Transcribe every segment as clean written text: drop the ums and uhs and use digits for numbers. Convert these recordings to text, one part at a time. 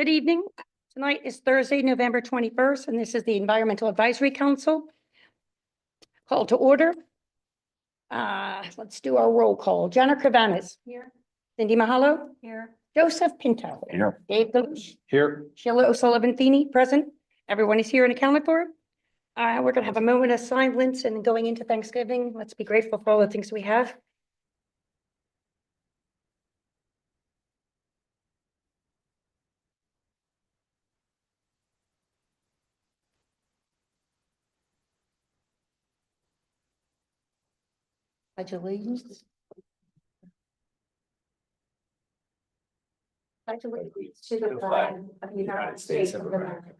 Good evening. Tonight is Thursday, November 21st, and this is the Environmental Advisory Council. Call to order. Let's do our roll call. Jenna Cravanis. Here. Cindy Mahalo. Here. Joseph Pinto. Here. Dave Deluge. Here. Sheila O'Sullivan-Feeney, present. Everyone is here and accounted for. We're going to have a moment of silence and going into Thanksgiving. Let's be grateful for all the things we have. Pledge allegiance. Pledge allegiance to the flag of the United States of America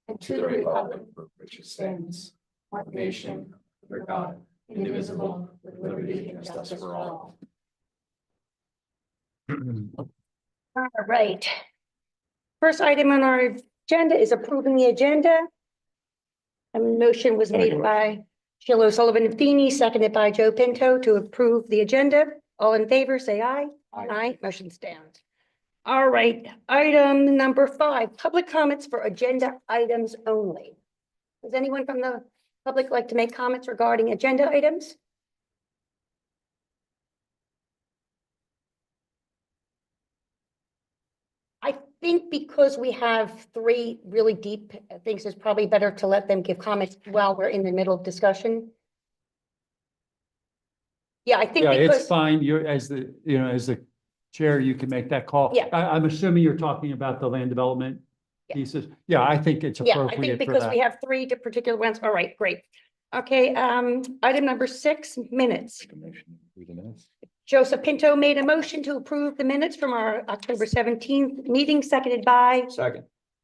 and to the republic for which it stands, one nation, under God, indivisible, with liberty and justice for all. All right. First item on our agenda is approving the agenda. A motion was made by Sheila O'Sullivan-Feeney, seconded by Joe Pinto to approve the agenda. All in favor, say aye. Aye. Motion stands. All right, item number 5, public comments for agenda items only. Does anyone from the public like to make comments regarding agenda items? I think because we have 3 really deep things, it's probably better to let them give comments while we're in the middle of discussion. Yeah, I think Yeah, because it's fine. You're as the chair, you can make that call. Yeah. I'm assuming you're talking about the land development Yeah. pieces. Yeah, I think it's yeah, I think appropriate for because we that. have 3 particular ones. All right, great. Okay, item number 6, minutes. Joseph Pinto made a motion to approve the minutes from our October 17th meeting, seconded by, Second.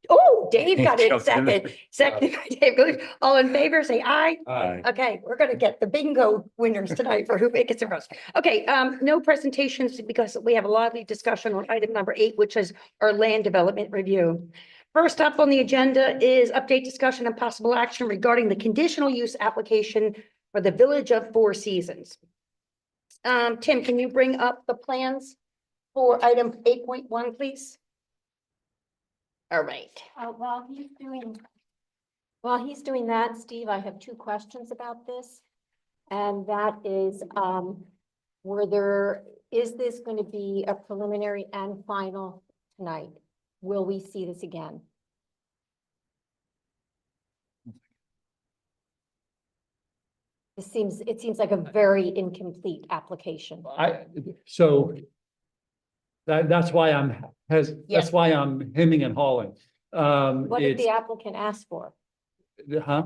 oh, Dave got it, Jumped in there. seconded by Dave. All in favor, say aye. Aye. Okay, we're gonna get the bingo winners tonight for who gets it first. Okay, no presentations because we have a lively discussion on item number 8, which is our land development review. First up on the agenda is update discussion and possible action regarding the conditional use application for the Village of Four Seasons. Tim, can you bring up the plans for item 8.1, please? All right. While he's doing that, Steve, I have 2 questions about this. And that is, is this going to be a preliminary and final tonight? Will we see this again? It seems like a very incomplete application. So that's why that's why I'm hemming and hawing. What did the It's, applicant ask for? huh?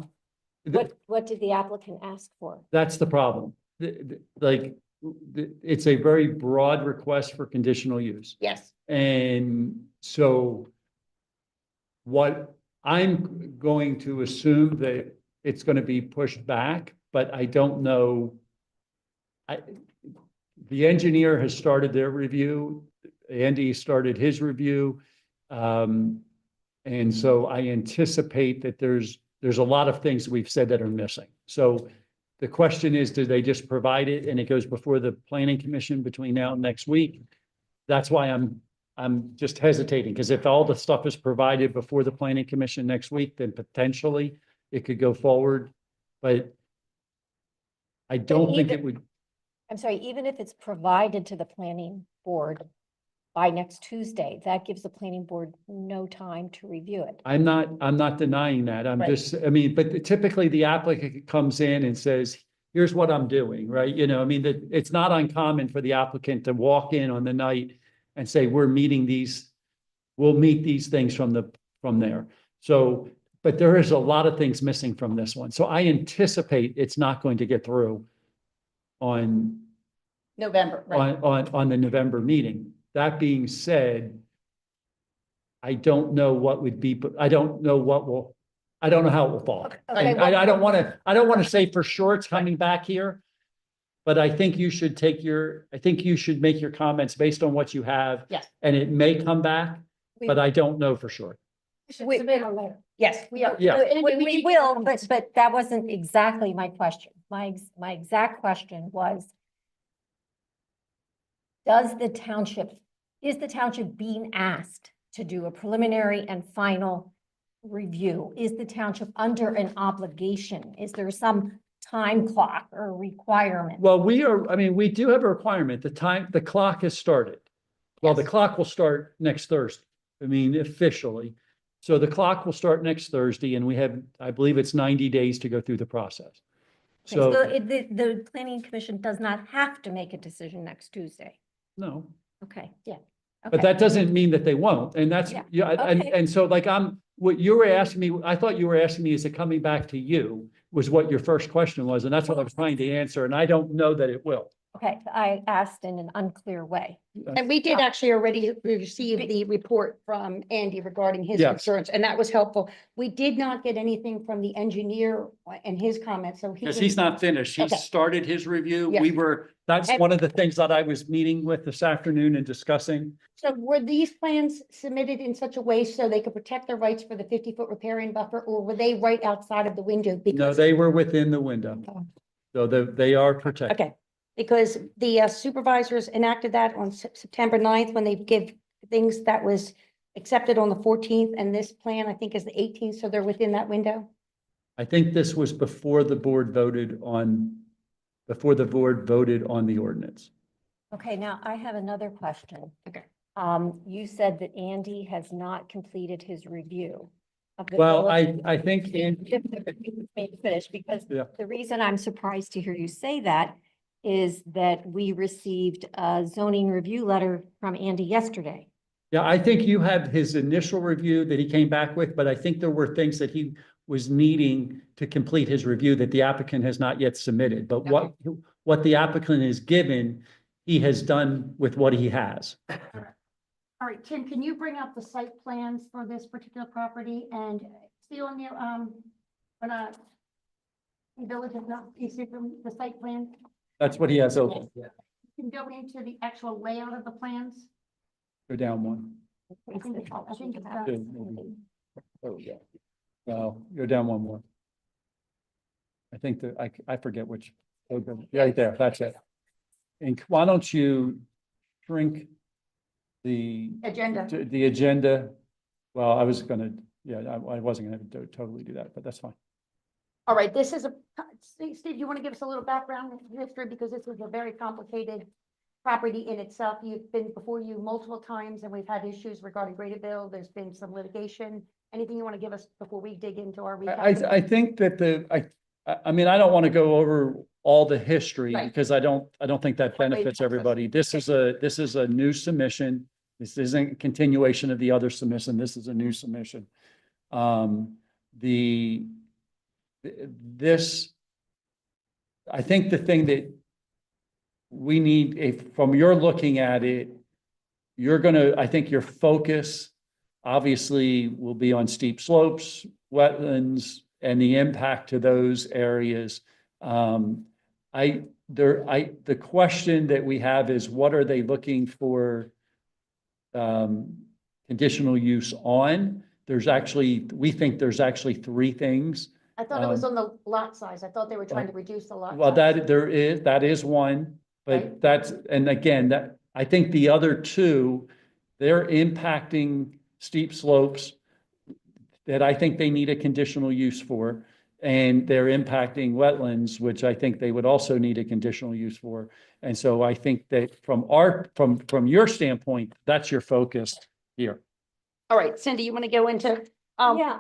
What did the applicant ask for? That's the problem. It's a very broad request for conditional use. Yes. And so what I'm going to assume that it's going to be pushed back, but I don't know. The engineer has started their review. Andy started his review. And so I anticipate that there's a lot of things we've said that are missing. So the question is, do they just provide it and it goes before the planning commission between now and next week? That's why I'm just hesitating, because if all the stuff is provided before the planning commission next week, then potentially it could go forward. But I don't think it would. I'm sorry, even if it's provided to the planning board by next Tuesday, that gives the planning board no time to review it. I'm not denying that. I'm Right. just, I mean, but typically the applicant comes in and says, here's what I'm doing, right? I mean, that it's not uncommon for the applicant to walk in on the night and say, we'll meet these things from there. So, but there is a lot of things missing from this one. So I anticipate it's not going to get through on November, right? on the November meeting. That being said, I don't know what would be, but I don't know how it will fall. Okay, And I don't want to say for sure it's coming back here. But I think you should make your comments based on what you have. Yes. And it may come back, but I don't know for sure. Yes, we are. Yeah. We will, but that wasn't exactly my question. My exact question was, is the township being asked to do a preliminary and final review? Is the township under an obligation? Is there some time clock or requirement? Well, we do have a requirement. The clock has started. Well, the Yes. clock will start next Thursday. Officially. So the clock will start next Thursday and we have, I believe it's 90 days to go through the process. Okay, So, the planning commission does not have to make a decision next Tuesday. no, Okay. Yeah. but Okay. that doesn't mean that they won't. And that's, Yeah, yeah, okay. and so like what you were asking me, I thought you were asking me, is it coming back to you? Was what your first question was. And that's what I was trying to answer. And I don't know that it will. Okay, I asked in an unclear way. And we did actually already receive the report from Andy regarding his Yes. concerns, and that was helpful. We did not get anything from the engineer and his comments, so he Because was. he's not finished. He Okay. started his review. Yeah. That's And- one of the things that I was meeting with this afternoon and discussing. So were these plans submitted in such a way so they could protect their rights for the 50-foot riparian buffer, or were they right outside of the window? No, Because they were within the window. Oh. So they are protected. Okay, because the supervisors enacted that on September 9th when they give things that was accepted on the 14th, and this plan, I think, is the 18th, so they're within that window. I think this was before the board voted on the ordinance. Okay, now I have another question. Okay. You said that Andy has not completed his review of the. Well, village- I think, Finish, because Yeah. the reason I'm surprised to hear you say that is that we received a zoning review letter from Andy yesterday. yeah, I think you have his initial review that he came back with, but I think there were things that he was needing to complete his review that the applicant has not yet submitted. But what the applicant is given, he has done with what he has. All right, Tim, can you bring up the site plans for this particular property and see on your, the village of, you see from the site plan? That's what he has open. Can go into the actual layout of the plans? Go down one. I think it's, Good, maybe. There we go. No, go down one more. I think that I forget which. Right there, that's it. And why don't you shrink the agenda. Well, I was gonna, I wasn't gonna totally do that, but that's fine. All right, this is Steve, you want to give us a little background history, because this is a very complicated property in itself. You've been before you multiple times and we've had issues regarding Gradaville. There's been some litigation. Anything you want to give us before we dig into our recap? I think that I mean, I don't want to go over all the history Right. because I don't think that Wait, benefits process. everybody. This is a new submission. This isn't a continuation of the other submission. This is a new submission. I think the thing that we need, from your looking at it, I think your focus obviously will be on steep slopes, wetlands, and the impact to those areas. The question that we have is, what are they looking for conditional use on? We think there's actually three things. I thought it was on the lot size. I thought they were trying to reduce the lot. Well, size. that is one, Right. but and again, I think the other two, they're impacting steep slopes that I think they need a conditional use for. And they're impacting wetlands, which I think they would also need a conditional use for. And so I think that from your standpoint, that's your focus here. All right, Cindy, you want to go into? Yeah,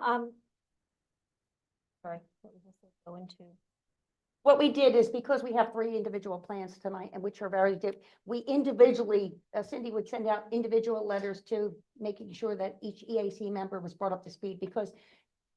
sorry, what was this go into? What we did is, because we have 3 individual plans tonight, and which are very different, we individually, Cindy would send out individual letters to making sure that each EAC member was brought up to speed, because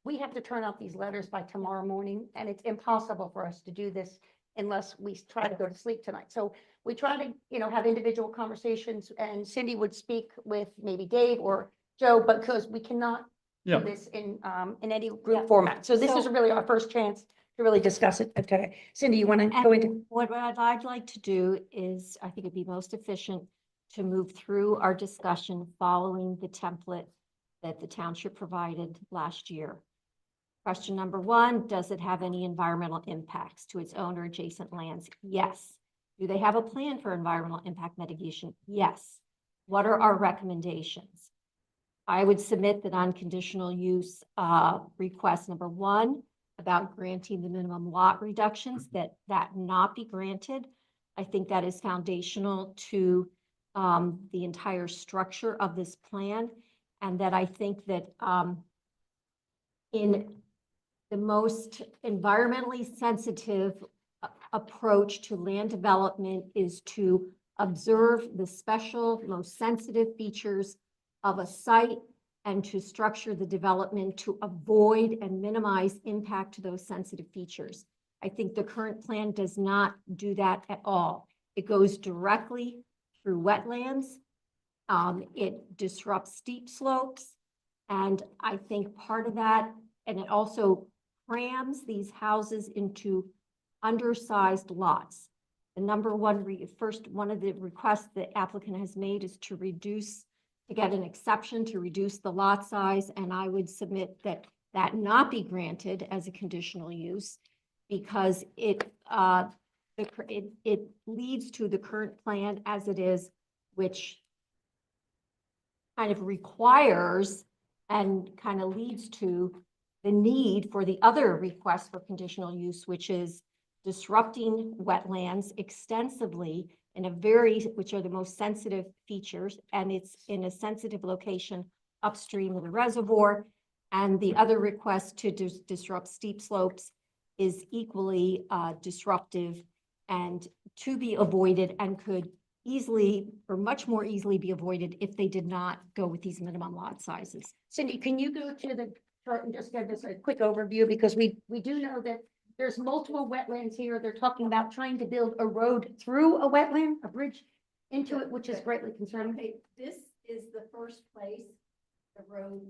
we have to turn out these letters by tomorrow morning, and it's impossible for us to do this unless we try to go to sleep tonight. So we try to, have individual conversations, and Cindy would speak with maybe Dave or Joe, because we cannot Yeah. do this in any group Yeah. format. So this is So- really our first chance to really discuss it. Okay, Cindy, you want to go into? And what I'd like to do is, I think it'd be most efficient to move through our discussion following the template that the township provided last year. Question number 1, does it have any environmental impacts to its own or adjacent lands? Yes. Do they have a plan for environmental impact mitigation? Yes. What are our recommendations? I would submit that on conditional use, request number 1 about granting the minimum lot reductions, that not be granted. I think that is foundational to the entire structure of this plan, and that I think that in the most environmentally sensitive approach to land development is to observe the special, most sensitive features of a site and to structure the development to avoid and minimize impact to those sensitive features. I think the current plan does not do that at all. It goes directly through wetlands. It disrupts steep slopes. And I think part of that, and it also crams these houses into undersized lots. The number one, first, one of the requests the applicant has made is to get an exception to reduce the lot size. And I would submit that not be granted as a conditional use because it leads to the current plan as it is, which kind of requires and kind of leads to the need for the other request for conditional use, which is disrupting wetlands extensively which are the most sensitive features, and it's in a sensitive location upstream of the reservoir. And the other request to disrupt steep slopes is equally disruptive and to be avoided, and could easily or much more easily be avoided if they did not go with these minimum lot sizes. Cindy, can you go to the chart and just give us a quick overview? Because we do know that there's multiple wetlands here. They're talking about trying to build a road through a wetland, a bridge into it, which is greatly concerning. Okay, this is the first place the road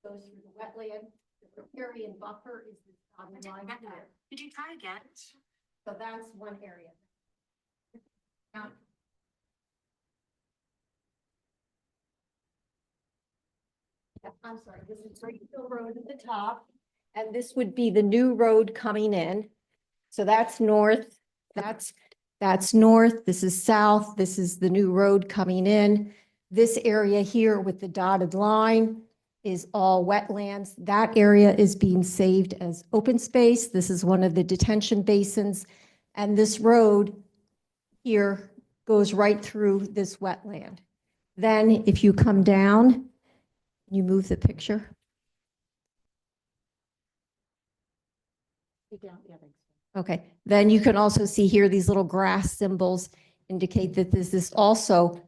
goes through the wetland. The riparian buffer is this dotted line here. Did you try again? So that's one area. Now, I'm sorry, this is Greenfield Road at the top, and this would be the new road coming in. So that's north, that's north, this is south, this is the new road coming in. This area here with the dotted line is all wetlands. That area is being saved as open space. This is one of the detention basins, and this road here goes right through this wetland. Then if you come down, you move the picture. Okay, then you can also see here these little grass symbols indicate that this is also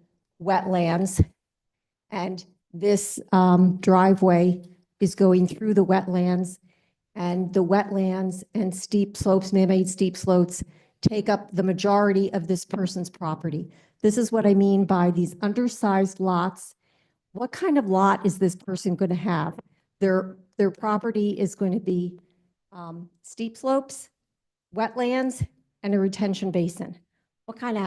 wetlands. And this driveway is going through the wetlands, and the wetlands and steep slopes, man-made steep slopes, take up the majority of this person's property. This is what I mean by these undersized lots. What kind of lot is this person going to have? Their property is going to be steep slopes, wetlands, and a retention basin. What kind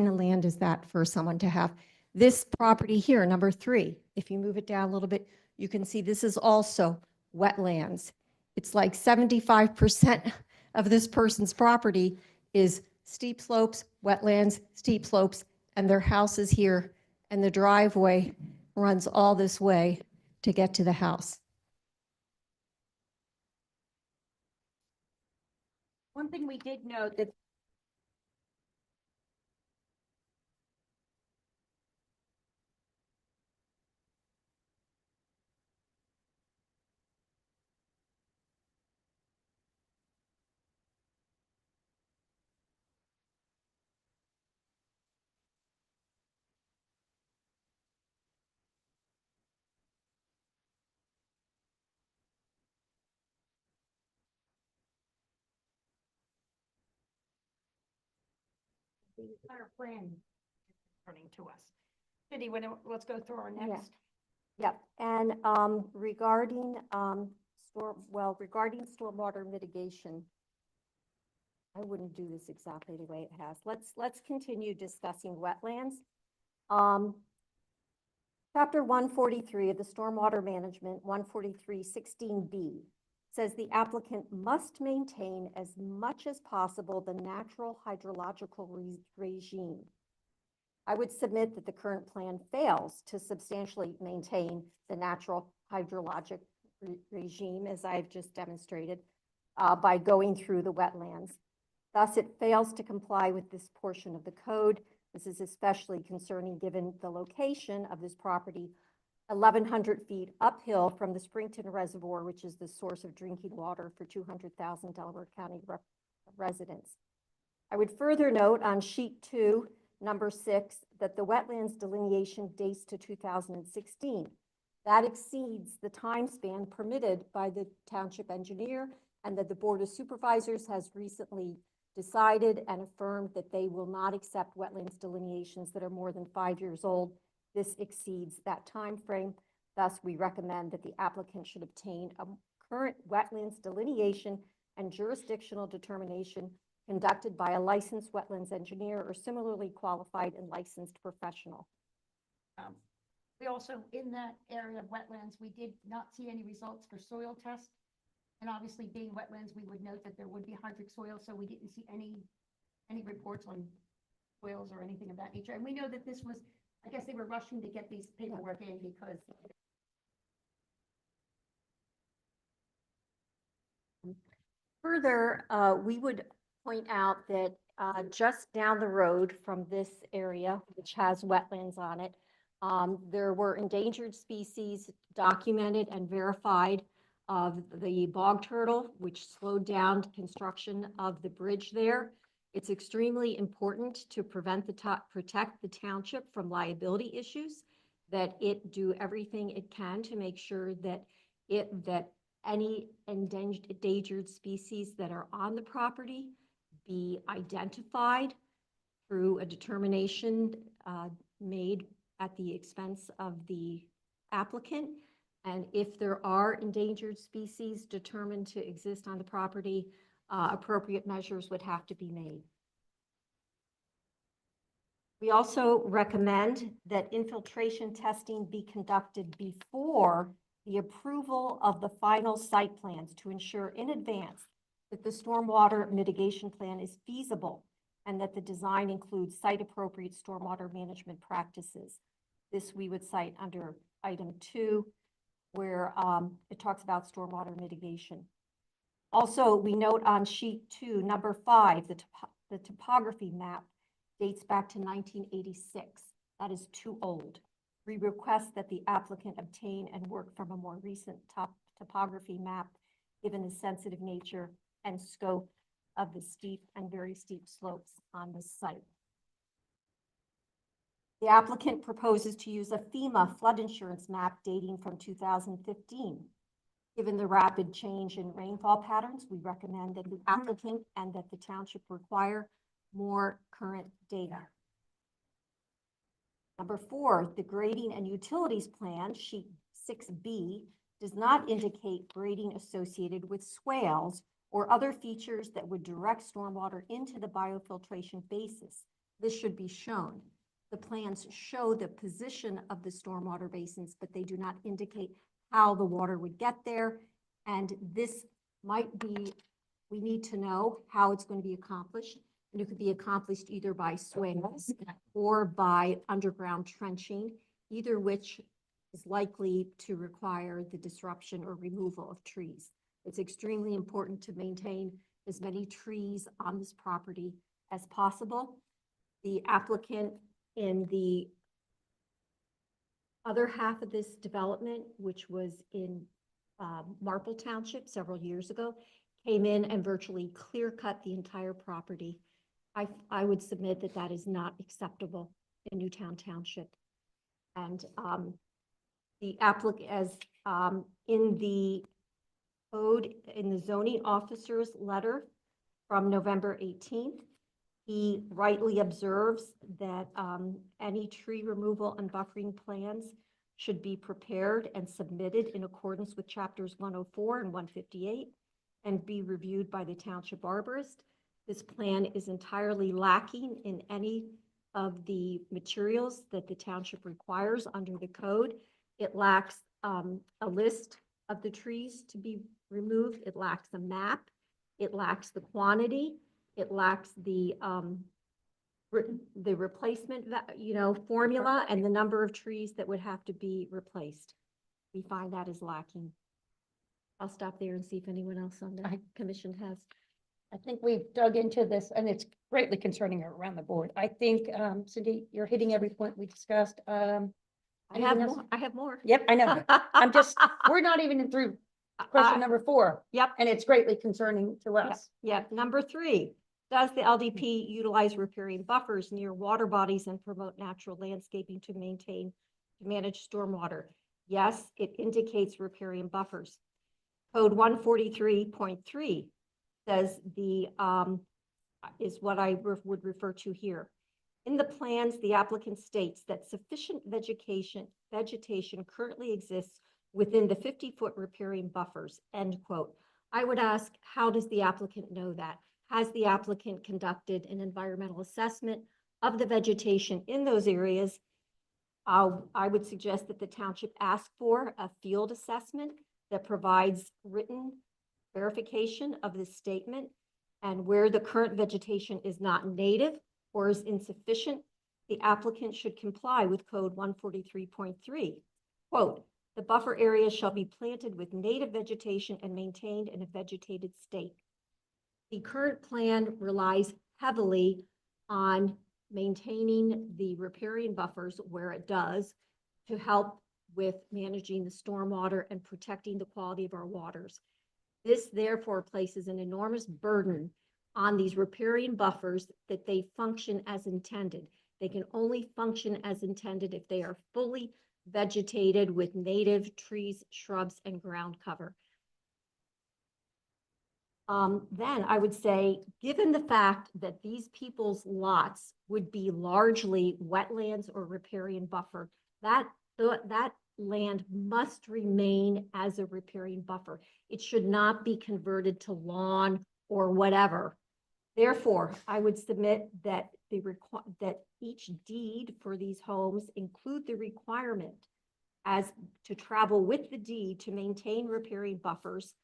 of land is that for someone to have? This property here, number 3, if you move it down a little bit, you can see this is also wetlands. It's like 75% of this person's property is steep slopes, wetlands, steep slopes, and their house is here, and the driveway runs all this way to get to the house. One thing we did note that the entire plan is returning to us. Cindy, let's go through our next. Yep, and regarding stormwater mitigation, I wouldn't do this exactly the way it has. Let's continue discussing wetlands. Chapter 143 of the Stormwater Management, 143-16B, says the applicant must maintain as much as possible the natural hydrological regime. I would submit that the current plan fails to substantially maintain the natural hydrologic regime, as I've just demonstrated, by going through the wetlands. Thus, it fails to comply with this portion of the code. This is especially concerning given the location of this property 1,100 feet uphill from the Springton Reservoir, which is the source of drinking water for 200,000 Delaware County residents. I would further note on sheet 2, number 6, that the wetlands delineation dates to 2016. That exceeds the time span permitted by the township engineer, and that the Board of Supervisors has recently decided and affirmed that they will not accept wetlands delineations that are more than 5 years old. This exceeds that time frame. Thus, we recommend that the applicant should obtain a current wetlands delineation and jurisdictional determination conducted by a licensed wetlands engineer or similarly qualified and licensed professional. We also, in that area of wetlands, we did not see any results for soil tests. And obviously, being wetlands, we would note that there would be hydric soil, so we didn't see any reports on soils or anything of that nature. And we know that this was, I guess they were rushing to get these paperwork in because further, we would point out that just down the road from this area, which has wetlands on it, there were endangered species documented and verified of the bog turtle, which slowed down construction of the bridge there. It's extremely important to protect the township from liability issues, that it do everything it can to make sure that any endangered species that are on the property be identified through a determination made at the expense of the applicant. And if there are endangered species determined to exist on the property, appropriate measures would have to be made. We also recommend that infiltration testing be conducted before the approval of the final site plans to ensure in advance that the stormwater mitigation plan is feasible and that the design includes site-appropriate stormwater management practices. This we would cite under item 2, where it talks about stormwater mitigation. Also, we note on sheet 2, number 5, the topography map dates back to 1986. That is too old. We request that the applicant obtain and work from a more recent topography map, given the sensitive nature and scope of the steep and very steep slopes on this site. The applicant proposes to use a FEMA flood insurance map dating from 2015. Given the rapid change in rainfall patterns, we recommend that the applicant and that the township require more current data. Number 4, the grading and utilities plan, sheet 6B, does not indicate grading associated with swales or other features that would direct stormwater into the biofiltration basis. This should be shown. The plans show the position of the stormwater basins, but they do not indicate how the water would get there. And this might be, we need to know how it's going to be accomplished. And it could be accomplished either by swales or by underground trenching, either which is likely to require the disruption or removal of trees. It's extremely important to maintain as many trees on this property as possible. The applicant in the other half of this development, which was in Marple Township several years ago, came in and virtually clear cut the entire property. I would submit that that is not acceptable in Newtown Township. And the applicant, as in the code, in the zoning officer's letter from November 18th, he rightly observes that any tree removal and buffering plans should be prepared and submitted in accordance with chapters 104 and 158 and be reviewed by the township arborist. This plan is entirely lacking in any of the materials that the township requires under the code. It lacks a list of the trees to be removed. It lacks a map. It lacks the quantity. It lacks the the replacement, formula and the number of trees that would have to be replaced. We find that is lacking. I'll stop there and see if anyone else on the commission has. I think we've dug into this and it's greatly concerning around the board. I think, Cindy, you're hitting every point we discussed. I have more. Yep, I know. We're not even through question number 4. Yep. And it's greatly concerning to us. Yep. Number 3, does the LDP utilize riparian buffers near water bodies and promote natural landscaping to manage stormwater? Yes, it indicates riparian buffers. Code 143.3 says is what I would refer to here. In the plans, the applicant states that sufficient vegetation currently exists within the 50-foot riparian buffers, end quote. I would ask, how does the applicant know that? Has the applicant conducted an environmental assessment of the vegetation in those areas? I would suggest that the township ask for a field assessment that provides written verification of this statement, and where the current vegetation is not native or is insufficient, the applicant should comply with code 143.3. Quote, the buffer area shall be planted with native vegetation and maintained in a vegetated state. The current plan relies heavily on maintaining the riparian buffers where it does to help with managing the stormwater and protecting the quality of our waters. This therefore places an enormous burden on these riparian buffers that they function as intended. They can only function as intended if they are fully vegetated with native trees, shrubs, and ground cover. Then I would say, given the fact that these people's lots would be largely wetlands or riparian buffer, that land must remain as a riparian buffer. It should not be converted to lawn or whatever. Therefore, I would submit that that each deed for these homes include the requirement as to travel with the deed to maintain riparian buffers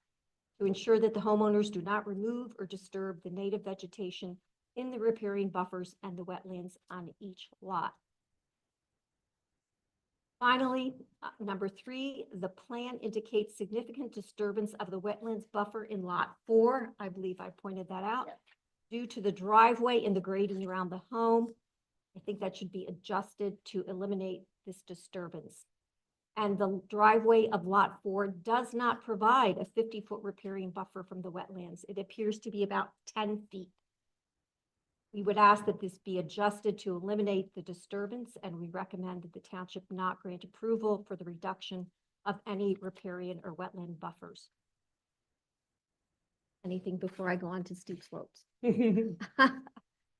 to ensure that the homeowners do not remove or disturb the native vegetation in the riparian buffers and the wetlands on each lot. Finally, number 3, the plan indicates significant disturbance of the wetlands buffer in lot 4. I believe I pointed that out. Yep. Due to the driveway and the grading around the home. I think that should be adjusted to eliminate this disturbance. And the driveway of lot 4 does not provide a 50-foot riparian buffer from the wetlands. It appears to be about 10 feet. We would ask that this be adjusted to eliminate the disturbance, and we recommend that the township not grant approval for the reduction of any riparian or wetland buffers. Anything before I go on to steep slopes?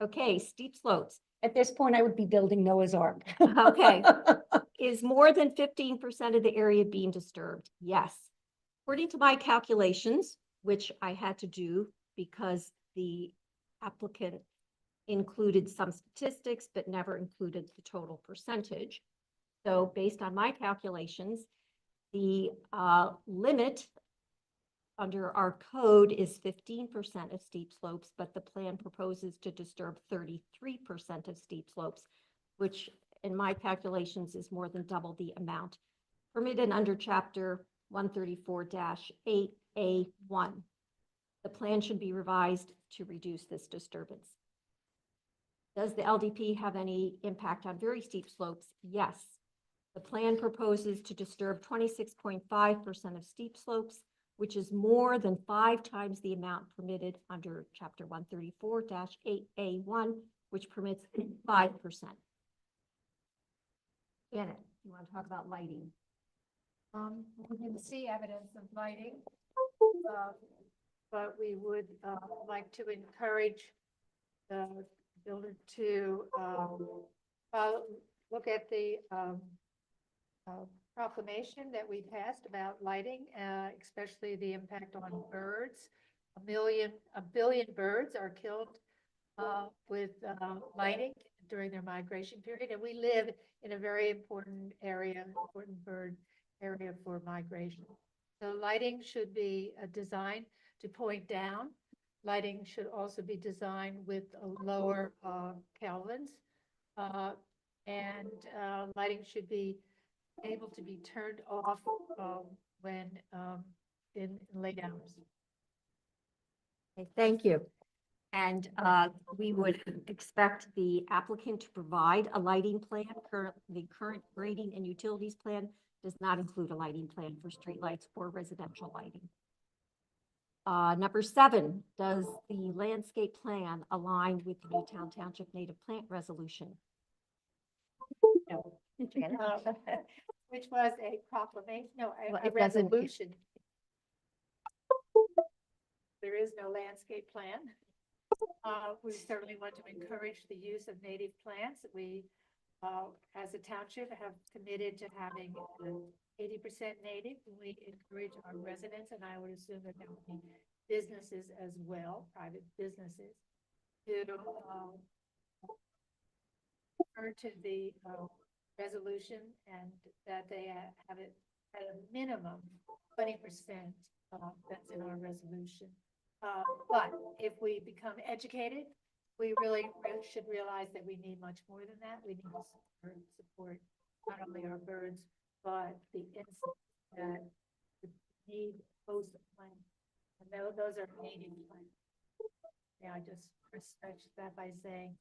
Okay, steep slopes. At this point, I would be building Noah's Ark. Okay. Is more than 15% of the area being disturbed? Yes. According to my calculations, which I had to do because the applicant included some statistics, but never included the total percentage. So based on my calculations, the limit under our code is 15% of steep slopes, but the plan proposes to disturb 33% of steep slopes, which in my calculations is more than double the amount permitted under chapter 134-8A1. The plan should be revised to reduce this disturbance. Does the LDP have any impact on very steep slopes? Yes. The plan proposes to disturb 26.5% of steep slopes, which is more than 5 times the amount permitted under chapter 134-8A1, which permits 5%. Janet, you want to talk about lighting? We can see evidence of lighting, but we would like to encourage the builder to look at the proclamation that we passed about lighting, especially the impact on birds. A billion birds are killed with lighting during their migration period, and we live in a very important bird area for migration. So lighting should be designed to point down lighting should also be designed with a lower kelvins. And lighting should be able to be turned off when in late hours. Okay, thank you. And we would expect the applicant to provide a lighting plan. The current grading and utilities plan does not include a lighting plan for streetlights or residential lighting. Number 7, does the landscape plan align with the Newtown Township Native Plant Resolution? No. Which was a proclamation, no, Well, a it doesn't- resolution. There is no landscape plan. We certainly want to encourage the use of native plants. We, as a township, have committed to having 80% native. We encourage our residents, and I would assume that there will be businesses as well, private businesses, to refer to the resolution and that they have it at a minimum 20% that's in our resolution. But if we become educated, we really should realize that we need much more than that. We need to support not only our birds, but the insects that need host plants. And those are native plants. Yeah, I just stretch that by saying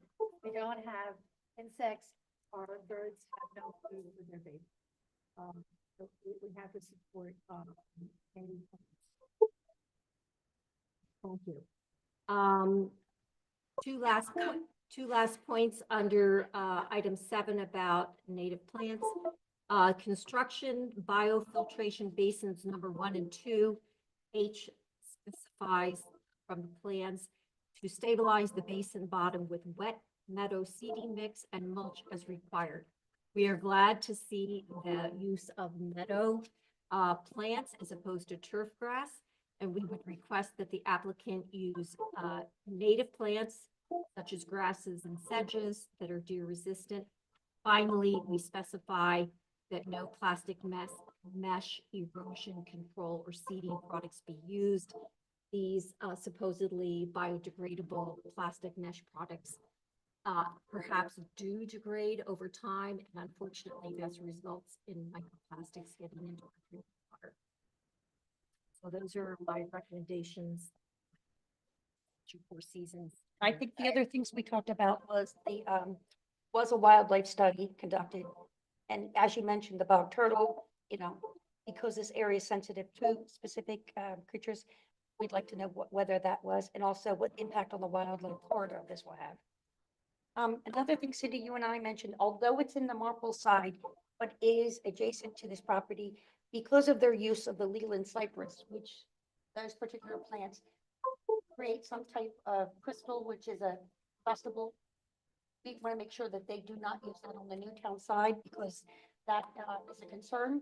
we don't have insects, our birds have no food for their babies. So we have to support native plants. Thank you. Two last points under item 7 about native plants. Construction biofiltration basins number 1 and 2. H specifies from the plans to stabilize the basin bottom with wet meadow seeding mix and mulch as required. We are glad to see the use of meadow plants as opposed to turf grass. And we would request that the applicant use native plants such as grasses and sedges that are deer resistant. Finally, we specify that no plastic mesh, erosion control, or seeding products be used. These supposedly biodegradable plastic mesh products perhaps do degrade over time, and unfortunately, this results in microplastics getting into our drinking water. So those are my recommendations. 4 seasons. I think the other things we talked about was a wildlife study conducted. And as you mentioned, the bog turtle, because this area is sensitive to specific creatures, we'd like to know whether that was, and also what impact on the wildlife corridor this will have. Another thing, Cindy, you and I mentioned, although it's in the Marple side, but is adjacent to this property, because of their use of the Leland cypress, which those particular plants create some type of crystal, which is a combustible. We want to make sure that they do not use that on the Newtown side, because that is a concern,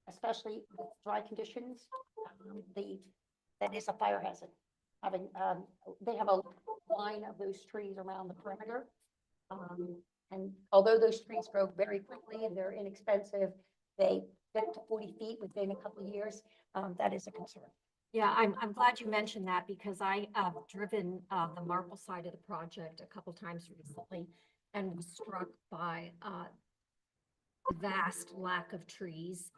especially with dry conditions. That is a fire hazard. They have a line of those trees around the perimeter. And although those trees grow very quickly and they're inexpensive, they get to 40 feet within a couple of years. That is a concern. Yeah, I'm glad you mentioned that, because I have driven the Marple side of the project a couple times recently and was struck by the vast lack of trees,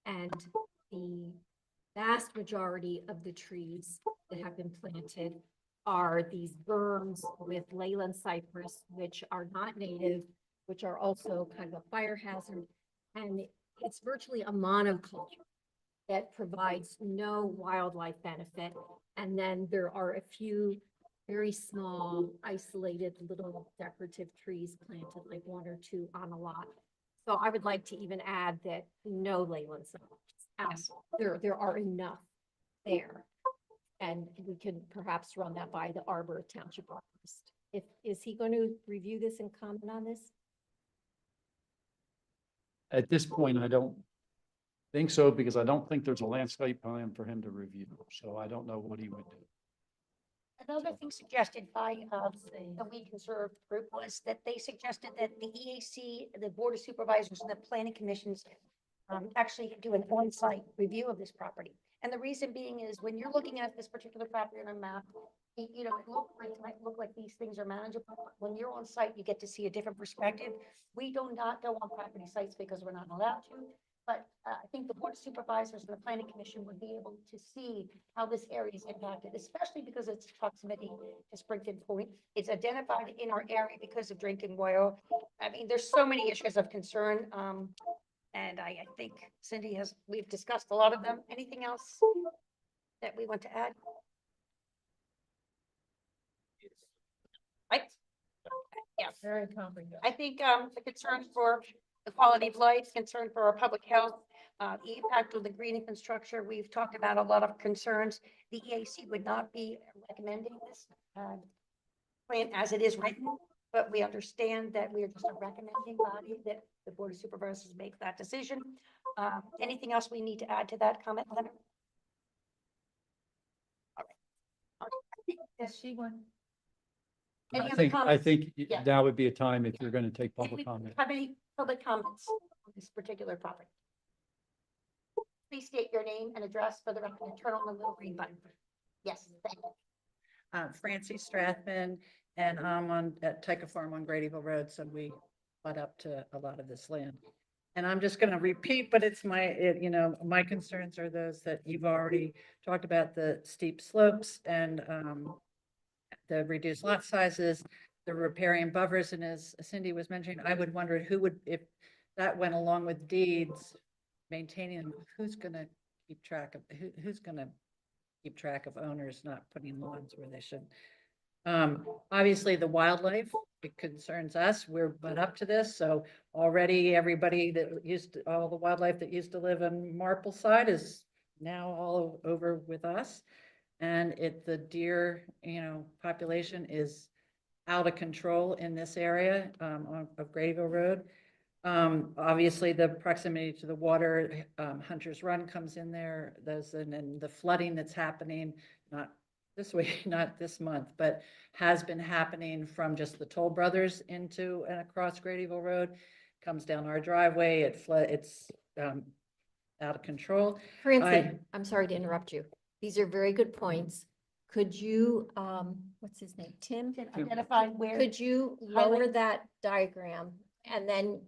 and the vast majority of the trees that have been planted are these berms with Leyland cypress, which are not native, which are also kind of a fire hazard. And it's virtually a monoculture that provides no wildlife benefit. And then there are a few very small, isolated little decorative trees planted, like 1 or 2 on a lot. So I would like to even add that no Leyland cypress. There are enough there. And we can perhaps run that by the Arbor Township arborist. Is he going to review this and comment on this? At this point, I don't think so, because I don't think there's a landscape plan for him to review. So I don't know what he would do. Another thing suggested by the We Conserve group was that they suggested that the EAC, the Board of Supervisors, and the Planning Commissions actually do an on-site review of this property. And the reason being is when you're looking at this particular property on a map, you know, it might look like these things are manageable. But when you're on site, you get to see a different perspective. We do not go on property sites because we're not allowed to. But I think the Board of Supervisors and the Planning Commission would be able to see how this area is impacted, especially because it's proximity to Springton Point. It's identified in our area because of drinking water. I mean, there's so many issues of concern. And I think we've discussed a lot of them. Anything else that we want to add? Yes. Very comprehensive. I think the concern for the quality of life, concern for our public health, the impact of the green infrastructure, we've talked about a lot of concerns. The EAC would not be recommending this plan as it is written, but we understand that we are just a recommending body, that the Board of Supervisors make that decision. Anything else we need to add to that comment, Leonard? All right. Does she want? Any I other think, comments? now Yeah. would be a time if you're going to take If we public comment. Have any public comments on this particular property? Please state your name and address for the record and turn on the little green button. Yes, thank you. Francie Strathman, and I'm at Tyka Farm on Gradyville Road, so we butt up to a lot of this land. And I'm just gonna repeat, but it's my concerns are those that you've already talked about, the steep slopes and the reduced lot sizes, the riparian buffers, and as Cindy was mentioning, I would wonder if that went along with deeds, maintaining them, who's gonna keep track of, who's gonna keep track of owners not putting lawns where they should. Obviously the wildlife, it concerns us. We're butt up to this. So already everybody all the wildlife that used to live on Marple side is now all over with us. And the deer, population is out of control in this area, of Gradyville Road. Obviously the proximity to the water, Hunter's Run comes in there, and the flooding that's happening, not this week, not this month, but has been happening from just the Toll Brothers into and across Gradyville Road, comes down our driveway, it's out of control. Francie, I'm sorry to interrupt you. These are very good points. Could you, what's his name, Tim? Identify where. Could you lower that diagram and then,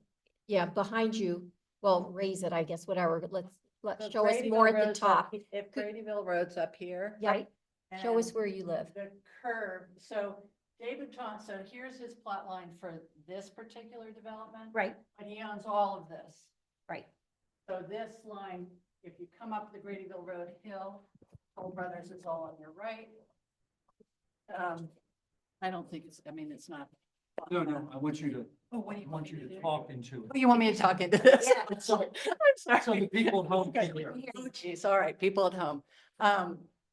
behind you, well, raise it, I guess, whatever, let's So show us Gradyville more at the Road's top. If Gradyville Road's up here. Right, show us and where you live. The curve, so David so here's his plot line for this particular development. Right, But he owns all of this. right. So this line, if you come up the Gradyville Road hill, Toll Brothers is all on your right. I don't think it's not. No, I want you to, Oh, what do you want me to do? talk into Oh, you want me to talk into this? Yeah. So- I'm So the sorry. people at home can hear. Oh, geez, all right, people at home.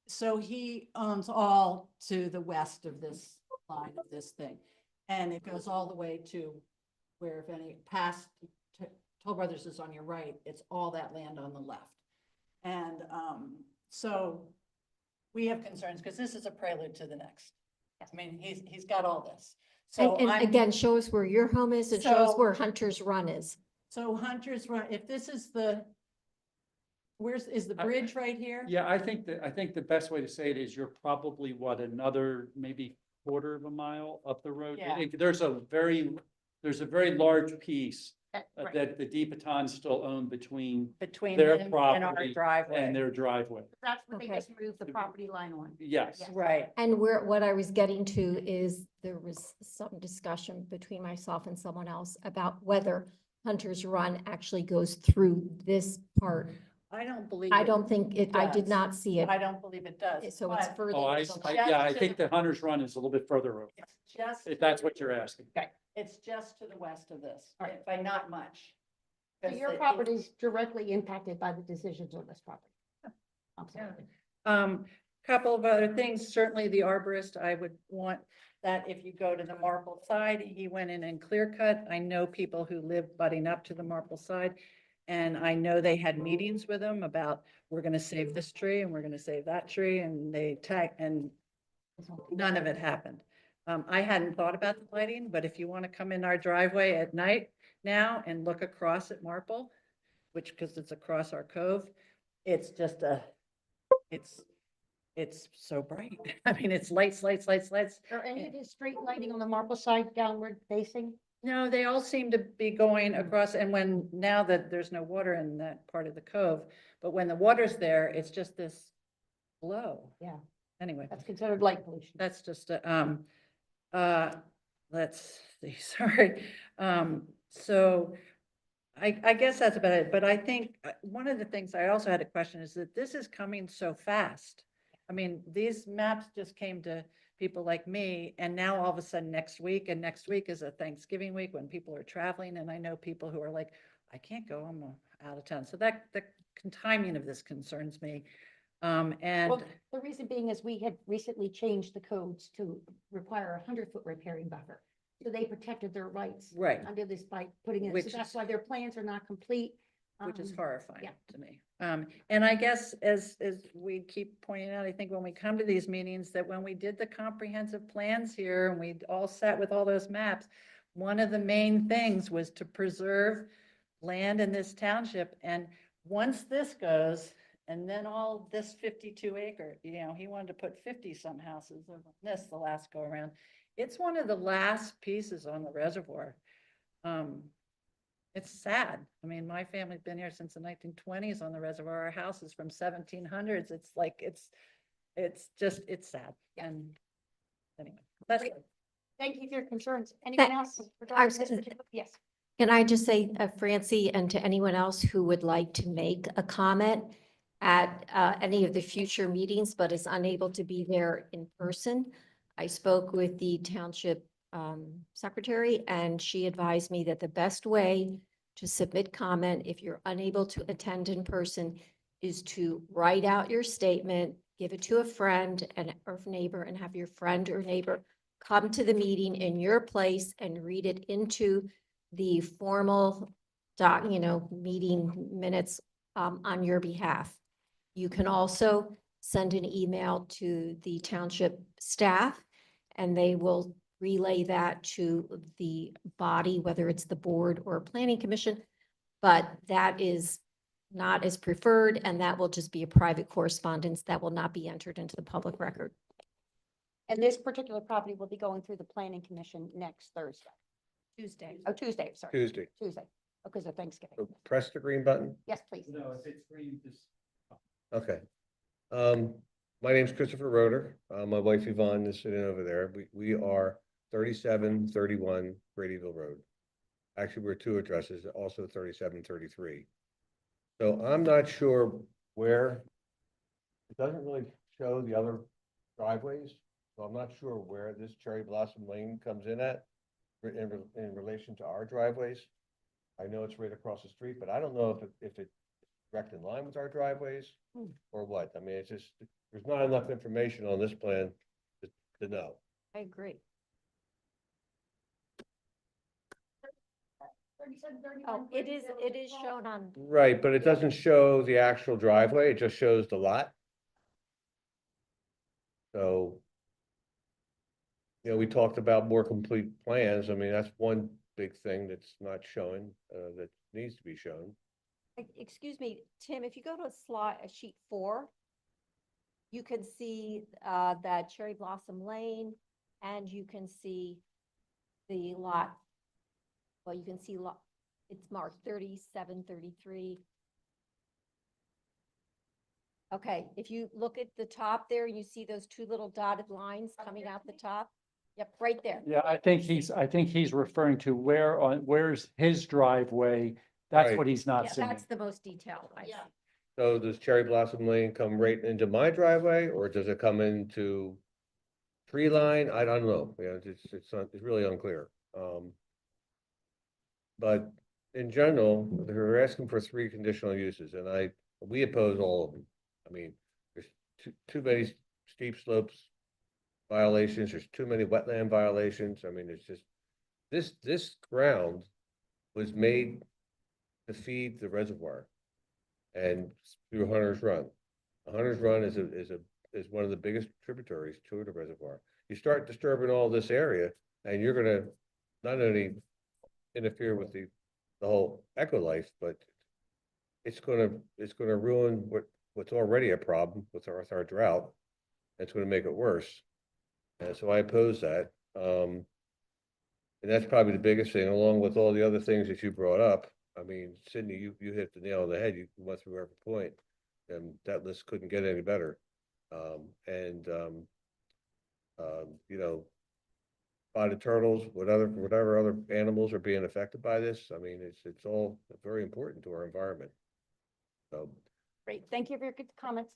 So he owns all to the west of this line of this thing. And it goes all the way to where, if any, past Toll Brothers is on your right, it's all that land on the left. And so we have concerns because this is a prelude to the next. I mean, he's got all this. So And again, show us where your home is and show us So- where Hunter's Run is. So Hunter's Run, if this is is the bridge right here? Yeah, I think the best way to say it is you're probably another maybe quarter of a mile up the road. Yeah. There's a very large piece Right. that the DePatons still own between Between their him and our property driveway. and their driveway. That's what they Okay. just moved the property line on. Yes. Yes. Right. And what I was getting to is there was some discussion between myself and someone else about whether Hunter's Run actually goes through this part. I don't believe. I don't think I did does. not see it. I don't believe it does. So it's but further. Oh, I to the think the Hunter's Run is a little bit further over, It's just. if that's what you're asking. It's just to the west of this, All right. by not much. So 'Cause your it- property is directly impacted by the decisions on this property. Absolutely. Couple of other things, certainly the arborist, I would want that if you go to the Marple side, he went in and clear cut. I know people who live butting up to the Marple side. And I know they had meetings with him about, we're gonna save this tree and we're gonna save that tree, and and none of it happened. I hadn't thought about the lighting, but if you want to come in our driveway at night now and look across at Marple, because it's across our cove, it's just it's so bright. I mean, it's lights, lights, lights, lights. Are any of the street lighting on the Marple side downward facing? No, they all seem to be going across, and now that there's no water in that part of the cove, but when the water's there, it's just this glow. Yeah, Anyway, that's considered light pollution. that's just, let's see, sorry. So I guess that's about it, but I think one of the things I also had a question is that this is coming so fast. I mean, these maps just came to people like me, and now all of a sudden next week is a Thanksgiving week when people are traveling, and I know people who are like, I can't go, I'm out of town. So that the timing of this concerns me. And Well, the reason being is we had recently changed the codes to require 100-foot riparian buffer. So they protected their rights right, under this by putting it, Which so that's why their plans are not complete. which is Um, horrifying yeah. to me. And I guess as we keep pointing out, I think when we come to these meetings, that when we did the comprehensive plans here and we all sat with all those maps, one of the main things was to preserve land in this township. And once this goes, and then all this 52 acre, he wanted to put 50 some houses on this the last go around. It's one of the last pieces on the reservoir. It's sad. I mean, my family's been here since the 1920s on the reservoir. Our house is from 1700s. It's like, it's sad. And anyway, that's Great. it. Thank you for your concerns. Anyone else? I was regarding this gonna- particular- Yes. Can I just say, Francie, and to anyone else who would like to make a comment at any of the future meetings, but is unable to be there in person, I spoke with the township secretary, and she advised me that the best way to submit comment if you're unable to attend in person is to write out your statement, give it to a friend or neighbor, and have your friend or neighbor come to the meeting in your place and read it into the formal meeting minutes on your behalf. You can also send an email to the township staff, and they will relay that to the body, whether it's the board or planning commission. But that is not as preferred, and that will just be a private correspondence that will not be entered into the public record. And this particular property will be going through the planning commission next Thursday. Tuesday. Oh, Tuesday, sorry. Tuesday. Tuesday, because of Thanksgiving. So press the green button. Yes, please. No, if it's green, just. Okay. My name's Christopher Roeder. My wife Yvonne is sitting over there. We are 3731 Gradyville Road. Actually, we're two addresses, also 3733. So I'm not sure where, it doesn't really show the other driveways. So I'm not sure where this Cherry Blossom Lane comes in at in relation to our driveways. I know it's right across the street, but I don't know if it's direct in line with our driveways or what. I mean, it's just, there's not enough information on this plan to know. I agree. Oh, it is shown on, Right, but it doesn't show the actual driveway. It just shows the lot. So, we talked about more complete plans. I mean, that's one big thing that's not showing, that needs to be shown. excuse me, Tim, if you go to sheet 4, you can see that Cherry Blossom Lane, and you can see the lot. Well, you can see it's marked 3733. Okay, if you look at the top there, you see those two little dotted lines coming out the top. Yep, right there. Yeah, I think he's referring to where's his driveway. That's Right. what he's not Yeah, seeing. that's the most detailed. I see. So does Cherry Blossom Lane come right into my driveway or does it come into tree line? I don't know. It's really unclear. But in general, they're asking for 3 conditional uses and we oppose all of them. I mean, there's too many steep slopes violations. There's too many wetland violations. I mean, it's just, this ground was made to feed the reservoir and through Hunter's Run. Hunter's Run is one of the biggest tributaries to the reservoir. You start disturbing all this area and you're gonna not only interfere with the whole ecolife, but it's gonna ruin what's already a problem with our drought. It's going to make it worse. And so I oppose that. And that's probably the biggest thing, along with all the other things that you brought up. I mean, Sydney, you hit the nail on the head. You went through every point, and that list couldn't get any better. You know, spotted turtles, whatever other animals are being affected by this. I mean, it's all very important to our environment. So, Great, thank you for your good comments.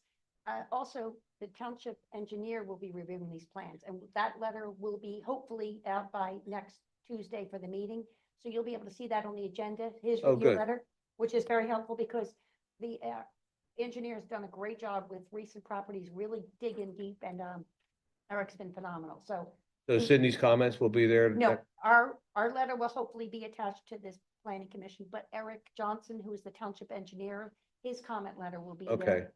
Also, the township engineer will be reviewing these plans, and that letter will be hopefully out by next Tuesday for the meeting. So you'll be able to see that on the agenda, his Oh, review good. letter, which is very helpful because the engineer has done a great job with recent properties, really digging deep, and Eric's been phenomenal. So so Sydney's comments will be there. no, our letter will hopefully be attached to this planning commission, but Eric Johnson, who is the township engineer, his comment letter will be Okay, there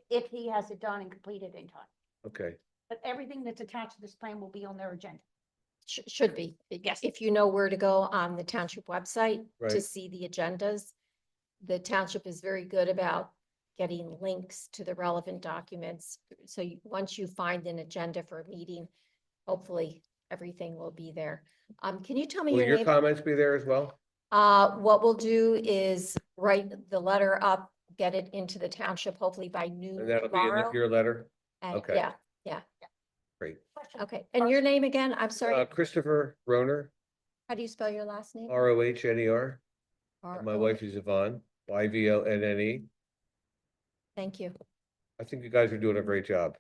if he has it done and completed in time. okay. But everything that's attached to this plan will be on their agenda. Should be. Yes. If you know where to go on the township website to Right. see the agendas, the township is very good about getting links to the relevant documents. So once you find an agenda for a meeting, hopefully everything will be there. Can you tell me Will your your name? comments be there as well? What we'll do is write the letter up, get it into the township, hopefully by noon And that'll be in tomorrow. your letter? And okay. yeah, Great. okay. And your name again? I'm sorry. Christopher Roner, How do you spell your last name? Rohner. And my R-O- wife is Yvonne, Yvonne. Thank you. I think you guys are doing a great job.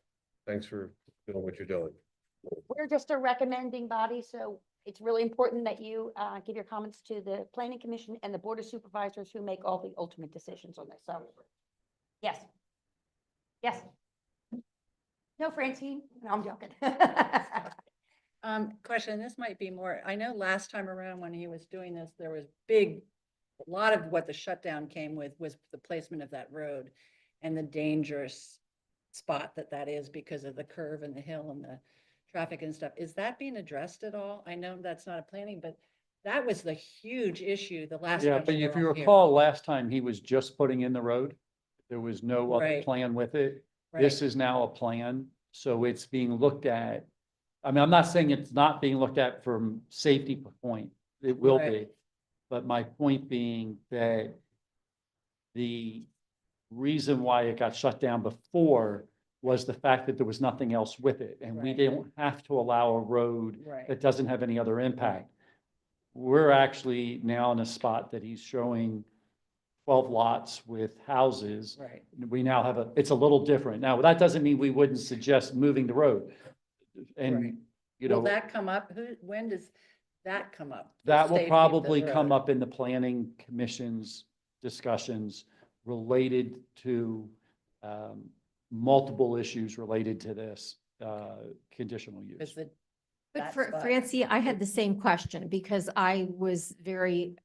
Thanks for doing what you're doing. We're just a recommending body, so it's really important that you give your comments to the planning commission and the board of supervisors who make all the ultimate decisions on this. So, yes. Yes. No, Francine? No, I'm joking. Question, this might be more, I know last time around when he was doing this, there was a lot of what the shutdown came with was the placement of that road and the dangerous spot that is because of the curve and the hill and the traffic and stuff. Is that being addressed at all? I know that's not a planning, but that was the huge issue the last Yeah, time. but we if were you all here. recall, last time he was just putting in the road. There was no other Right. plan with it. Right. This is now a plan, so it's being looked at. I mean, I'm not saying it's not being looked at from safety point. It will be. Right. But my point being that the reason why it got shut down before was the fact that there was nothing else with it. And we Right. don't have to allow a road Right. that doesn't have any other impact. We're actually now in a spot that he's showing 12 lots with houses. Right. We now have it's a little different. Now, that doesn't mean we wouldn't suggest moving the road. Right. And, you Will know, that come up? When does that come up? The that will safety of the probably come road? up in the planning commission's discussions related to multiple issues related to this conditional Is use. it But that for spot? Francie, I had the same question because I was very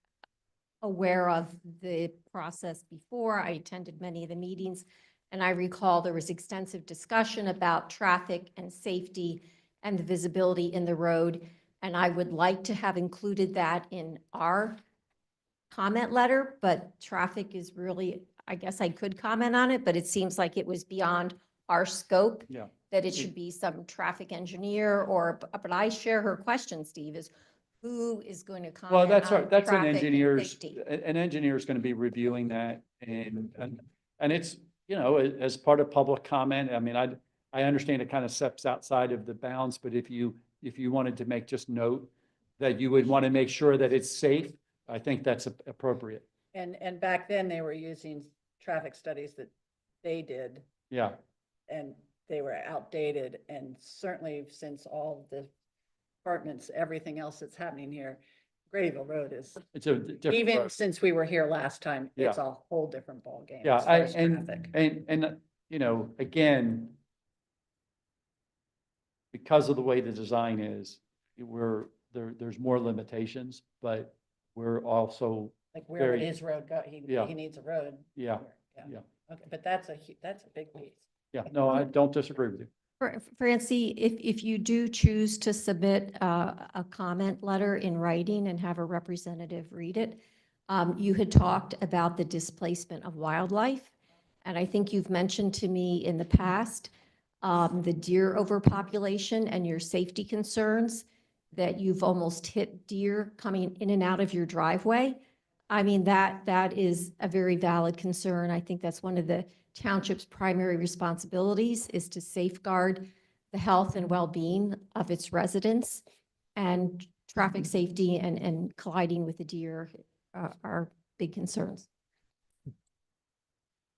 aware of the process before. I attended many of the meetings. And I recall there was extensive discussion about traffic and safety and the visibility in the road. And I would like to have included that in our comment letter, but traffic is really, I guess I could comment on it, but it seems like it was beyond our scope. Yeah. That it should be some traffic engineer but I share her question, Steve, is who is going to comment Well, that's on right. That's an traffic and engineer's, safety? an engineer is going to be reviewing that and it's, you know, as part of public comment, I mean, I understand it kind of steps outside of the bounds, but if you wanted to make just note that you would want to make sure that it's safe, I think that's appropriate. And back then they were using traffic studies that they did Yeah. and they were outdated. And certainly since all the apartments, everything else that's happening here, Gradieville Road is, It's a different. even road. since we were here last time, it's Yeah. a whole different ballgame. Yeah, as far as traffic. and, you know, again, because of the way the design is, there's more limitations, but we're also, Like where would very- his road go? Yeah. He needs a road. yeah, Yeah. yeah. Okay, but that's a big piece. yeah, no, I don't disagree with you. Francie, if you do choose to submit a comment letter in writing and have a representative read it, you had talked about the displacement of wildlife. And I think you've mentioned to me in the past the deer overpopulation and your safety concerns, that you've almost hit deer coming in and out of your driveway. I mean, that is a very valid concern. I think that's one of the township's primary responsibilities, is to safeguard the health and well-being of its residents, and traffic safety and colliding with the deer are big concerns.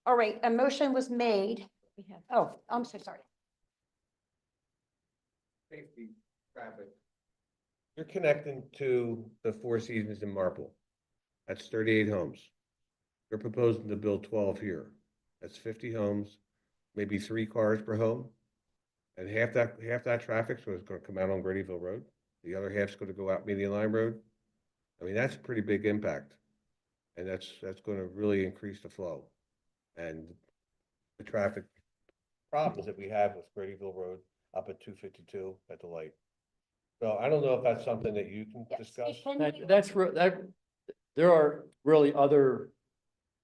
All right, a motion was made. We have Oh, I'm so sorry. Safety, traffic. You're connecting to the Four Seasons in Marple. That's 38 homes. You're proposing to build 12 here. That's 50 homes, maybe 3 cars per home. And half that traffic is going to come out on Gradyville Road. The other half's going to go out Median Line Road. I mean, that's a pretty big impact. And that's going to really increase the flow and the traffic problems that we have with Gradyville Road up at 252 at the light. So I don't know if that's something that you can Yes, discuss. There are really other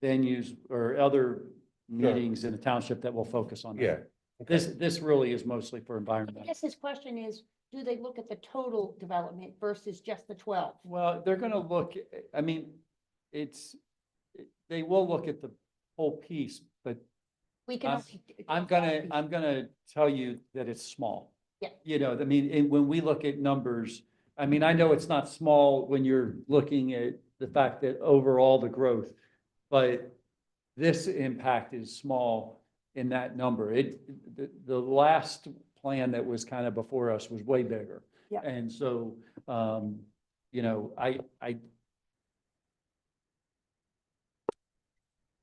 venues or other meetings in the township that will focus on that. Yeah. okay. This really is mostly for I environmental. guess his question is, do they look at the total development versus just the 12? Well, they're gonna look, I mean, they will look at the whole piece, but We can. I'm gonna tell you that it's small. Yeah. You know, I mean, and when we look at numbers, I mean, I know it's not small when you're looking at the fact that overall the growth, but this impact is small in that number. The last plan that was kind of before us was way bigger. Yeah. And so, you know,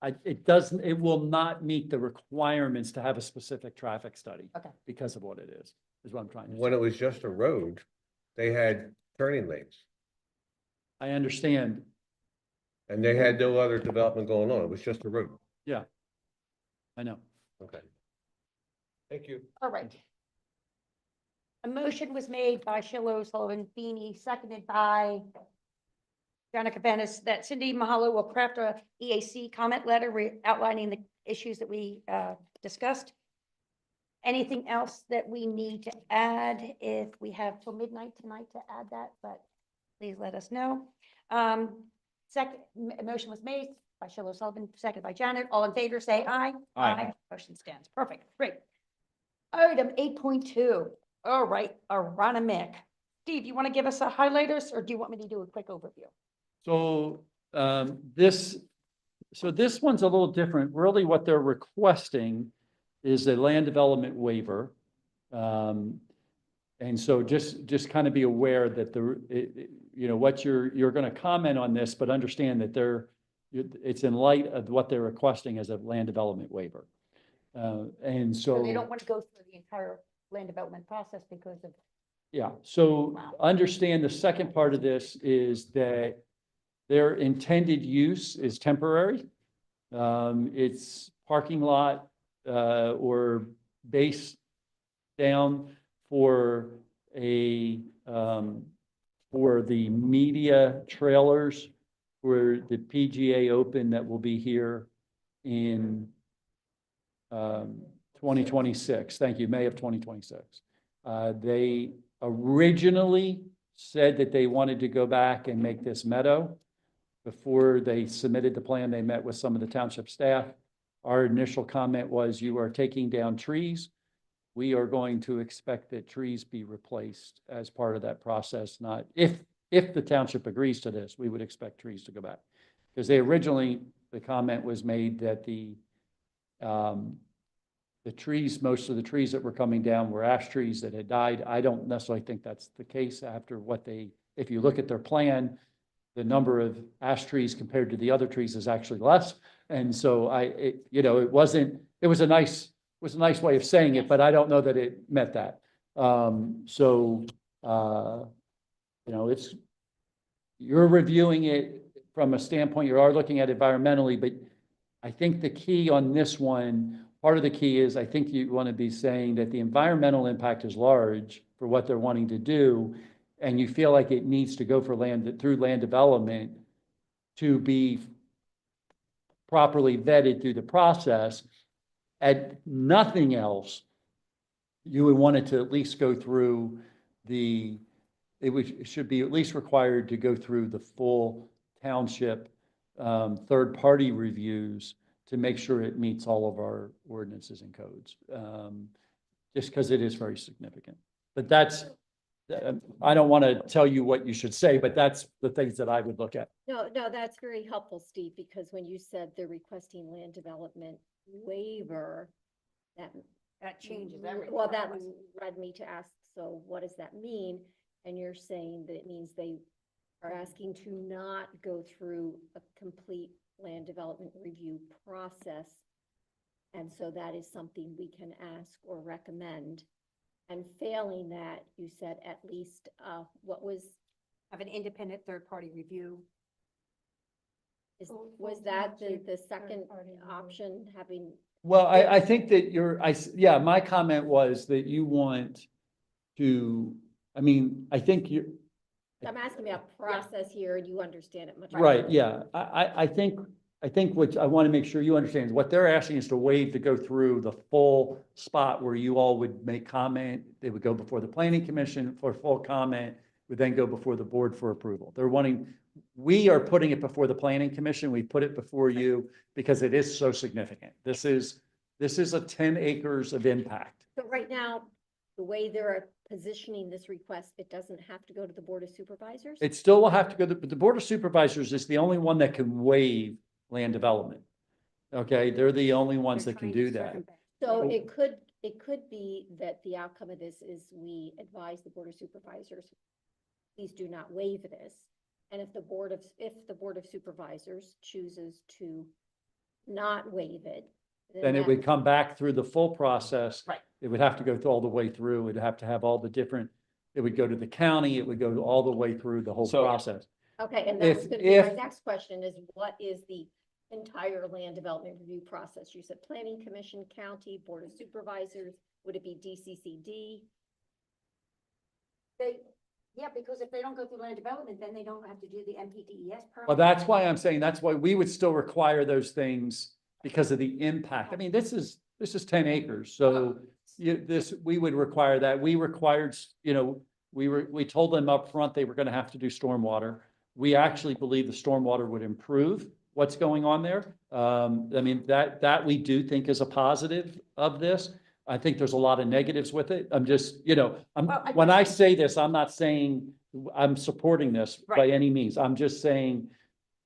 it will not meet the requirements to have a specific traffic study. Okay. Because of what it is what I'm trying to When say. it was just a road, they had turning lanes I understand. and they had no other development going on. It was just a road. I know. Okay. Thank you. All right. A motion was made by Shiloh, Sullivan, Feeney, seconded by Janica Bennis, that Cindy Mahalo will craft a EAC comment letter outlining the issues that we discussed. Anything else that we need to add? If we have till midnight tonight to add that, but please let us know. Second, motion was made by Shiloh Sullivan, seconded by Janet. All in favor, say aye. Aye. Motion stands. Perfect. Great. Item 8.2. All right, Aronimink. Steve, you want to give us a highlighters, or do you want me to do a quick overview? So this one's a little different. Really what they're requesting is a land development waiver. And so just kind of be aware that you know, what you're going to comment on this, but understand that it's in light of what they're requesting as a land development waiver. And So they so, don't want to go through the entire land development process because of, yeah, so understand the second part of this is that their intended use is temporary. It's parking lot or base down for for the media trailers for the PGA Open that will be here in 2026. Thank you, May of 2026. They originally said that they wanted to go back and make this meadow. Before they submitted the plan, they met with some of the township staff. Our initial comment was, you are taking down trees. We are going to expect that trees be replaced as part of that process, not if the township agrees to this, we would expect trees to go back. Because the comment was made that the trees, most of the trees that were coming down were ash trees that had died. I don't necessarily think that's the case after if you look at their plan, the number of ash trees compared to the other trees is actually less. And so it was a nice way of saying it, but I don't know that it met that. You're reviewing it from a standpoint, you are looking at environmentally, but I think the key on this one, part of the key is I think you want to be saying that the environmental impact is large for what they're wanting to do. And you feel like it needs to go through land development to be properly vetted through the process. And nothing else, you would want it to at least go through it should be at least required to go through the full township third-party reviews to make sure it meets all of our ordinances and codes. Just because it is very significant. But that's, I don't want to tell you what you should say, but that's the things that I would look at. No, that's very helpful, Steve, because when you said they're requesting land development waiver, That changes everything. well, that led me to ask, so what does that mean? And you're saying that it means they are asking to not go through a complete land development review process. And so that is something we can ask or recommend. And failing that, you said at least, what was, Have an independent third-party review. was that the second option, having, Well, I think that yeah, my comment was that you want to, I mean, I think you, I'm asking about process here, and you understand it much. right, better. yeah. I think what I want to make sure you understand is what they're asking is to waive to go through the full spot where you all would make comment. They would go before the planning commission for full comment, would then go before the board for approval. They're wanting, we are putting it before the planning commission. We put it before you because it is so significant. This is a 10 acres of impact. So right now, the way they're positioning this request, it doesn't have to go to the Board of Supervisors? It still will have to go, but the Board of Supervisors is the only one that can waive land development. Okay, they're the only ones that can do that. So it could be that the outcome of this is we advise the Board of Supervisors, please do not waive this. And if the Board of Supervisors chooses to not waive it, Then it would come back through the full process. Right. It would have to go all the way through. It'd have to have all the different, it would go to the county, it would go all the way through the whole So- process. Okay, and If- that's gonna be my if- next question is what is the entire land development review process? You said planning commission, county, board of supervisors, would it be DCCD? Yeah, because if they don't go through land development, then they don't have to do the MPDES permit. Well, that's why I'm saying, that's why we would still require those things because of the impact. I mean, this is 10 acres, so we would require that. We required, we told them up front they were gonna have to do stormwater. We actually believe the stormwater would improve what's going on there. I mean, that we do think is a positive of this. I think there's a lot of negatives with it. I'm just, when I say this, I'm not saying I'm supporting this by Right. any means. I'm just saying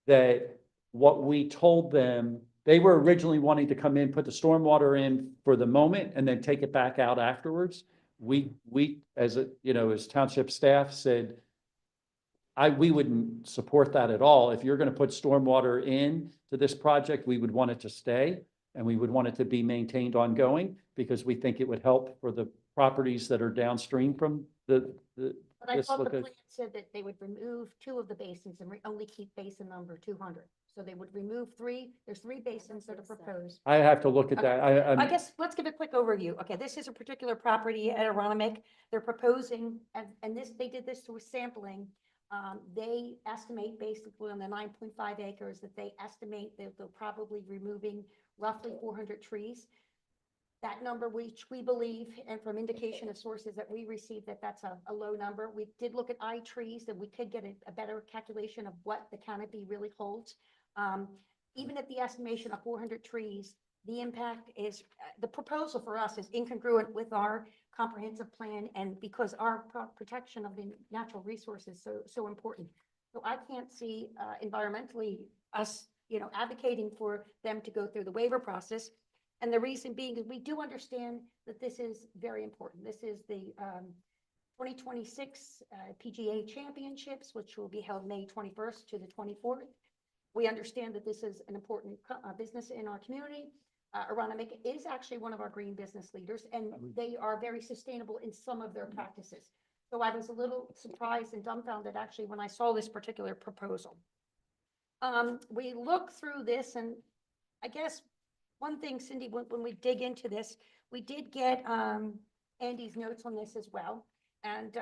that what we told them, they were originally wanting to come in, put the stormwater in for the moment and then take it back out afterwards. We, as township staff said, we wouldn't support that at all. If you're gonna put stormwater in to this project, we would want it to stay and we would want it to be maintained ongoing because we think it would help for the properties that are downstream from the. But I this thought the loca- plan said that they would remove 2 of the basins and only keep basin number 200. So they would remove 3, there's 3 basins that are proposed. I have to look at that. I guess, let's give a quick overview. Okay, this is a particular property at Aronimink. They're proposing, and they did this through sampling. They estimate basically on the 9.5 acres that they estimate that they'll probably removing roughly 400 trees. That number, which we believe, and from indication of sources that we received, that's a low number. We did look at trees, and we could get a better calculation of what the canopy really holds. Even at the estimation of 400 trees, the impact is, the proposal for us is incongruent with our comprehensive plan, and because our protection of the natural resources is so important. So I can't see environmentally us, advocating for them to go through the waiver process. And the reason being is we do understand that this is very important. This is the 2026 PGA Championships, which will be held May 21st to the 24th. We understand that this is an important business in our community. Aronimink is actually one of our green business leaders, and they are very sustainable in some of their practices. So I was a little surprised and dumbfounded actually when I saw this particular proposal. We look through this, and I guess one thing, Cindy, when we dig into this, we did get Andy's notes on this as well. And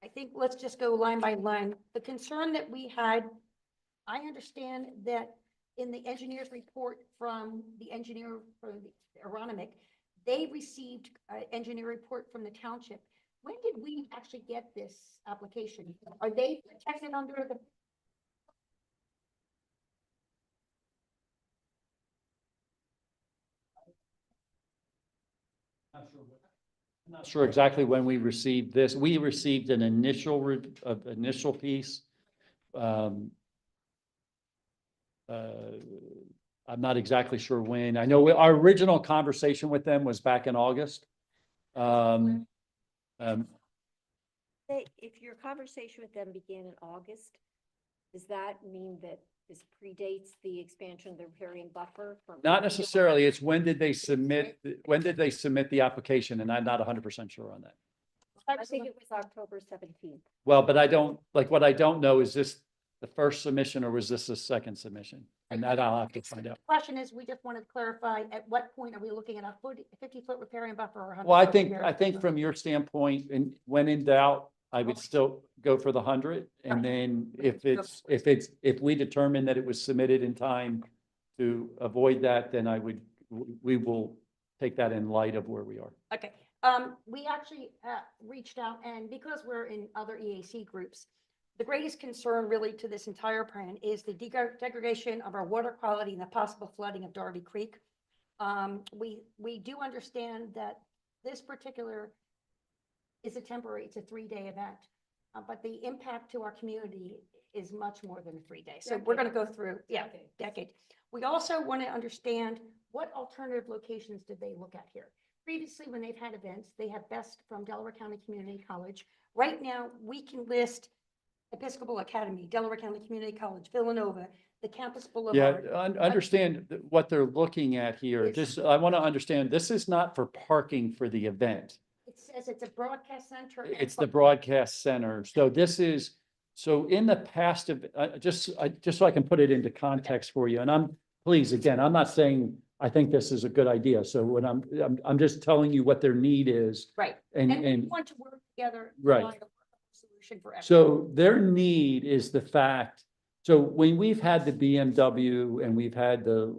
I think let's just go line by line. The concern that we had, I understand that in the engineer's report from the engineer for the Aronimink, they received an engineer report from the township. When did we actually get this application? Are they protected under the? I'm not sure exactly when we received this. We received an initial piece. Um, I'm not exactly sure when. I know our original conversation with them was back in August. Um, If your conversation with them began in August, does that mean that this predates the expansion of the riparian buffer from? Not necessarily. It's when did they submit the application? And I'm not 100% sure on that. I think it was October 17th. Well, but I don't, like, what I don't know, is this the first submission or was this the second submission? And that I'll have to find out. Question is, we just wanted to clarify, at what point are we looking at a 50-foot riparian buffer or 100? Well, I think from your standpoint, and when in doubt, I would still go for the 100. And Right. then if we determine that it was submitted in time to avoid that, then we will take that in light of where we are. Okay, we actually reached out, and because we're in other EAC groups, the greatest concern really to this entire plan is the degradation of our water quality and the possible flooding of Darby Creek. We do understand that this particular is it's a 3-day event, but the impact to our community is much more than 3 days. So we're going to go through, decade. We also want to understand what alternative locations did they look at here? Previously, when they've had events, they have best from Delaware County Community College. Right now, we can list Episcopal Academy, Delaware County Community College, Villanova, the Campus Boulevard. Yeah, understand what they're looking at here. It's- I want to understand, this is not for parking for the event. It says it's a broadcast center. and It's the broadcast center. So in the past of, just so I can put it into context for you, and I'm not saying I think this is a good idea. So when I'm just telling you what their need is. Right, And we want to work together. to Right. find a solution for everyone. so their need is the fact, so when we've had the BMW and we've had the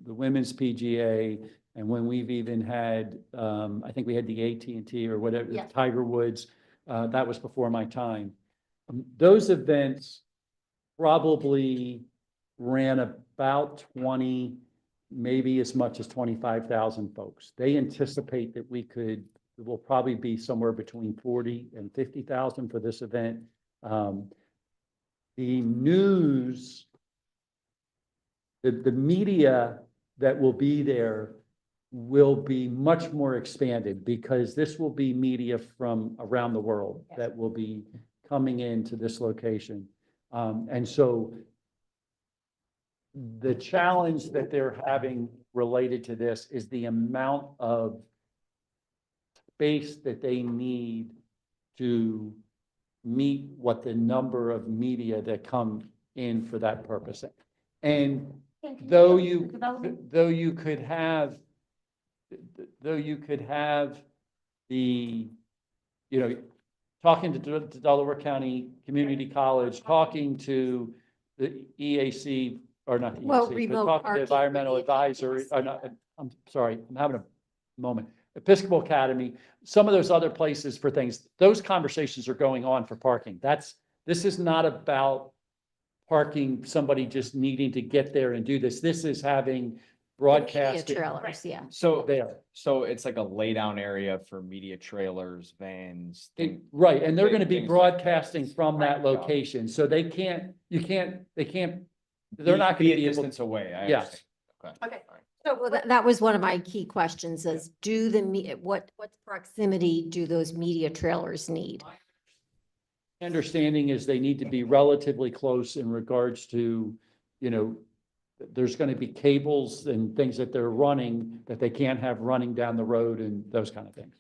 women's PGA, and when we've even had, I think we had the AT&T or whatever, Yeah. Tiger Woods, that was before my time. Those events probably ran about 20, maybe as much as 25,000 folks. They anticipate that it will probably be somewhere between 40 and 50,000 for this event. The news, the media that will be there will be much more expanded, because this will be media from around the world Yes. that will be coming into this location. And so the challenge that they're having related to this is the amount of space that they need to meet what the number of media that come in for that purpose. And though you could have the, talking to Delaware County Community College, talking to the EAC, or not the Well, EAC, but remote talking to parking environmental for the advisory, events. or not, I'm sorry, I'm having a moment. Episcopal Academy, some of those other places for things, those conversations are going on for parking. This is not about parking, somebody just needing to get there and do this. This is having broadcast. Media trailers, yeah. So, There. so it's like a lay down area for media trailers, vans. Right, and they're gonna be things like that. broadcasting from that Right. location, so they're not Be gonna a be able. distance away. I Yes. understand. Okay. All right. So Well, that was one of my key questions is what proximity do those media trailers need? Understanding is they need to be relatively close in regards to, there's gonna be cables and things that they're running that they can't have running down the road and those kind of things.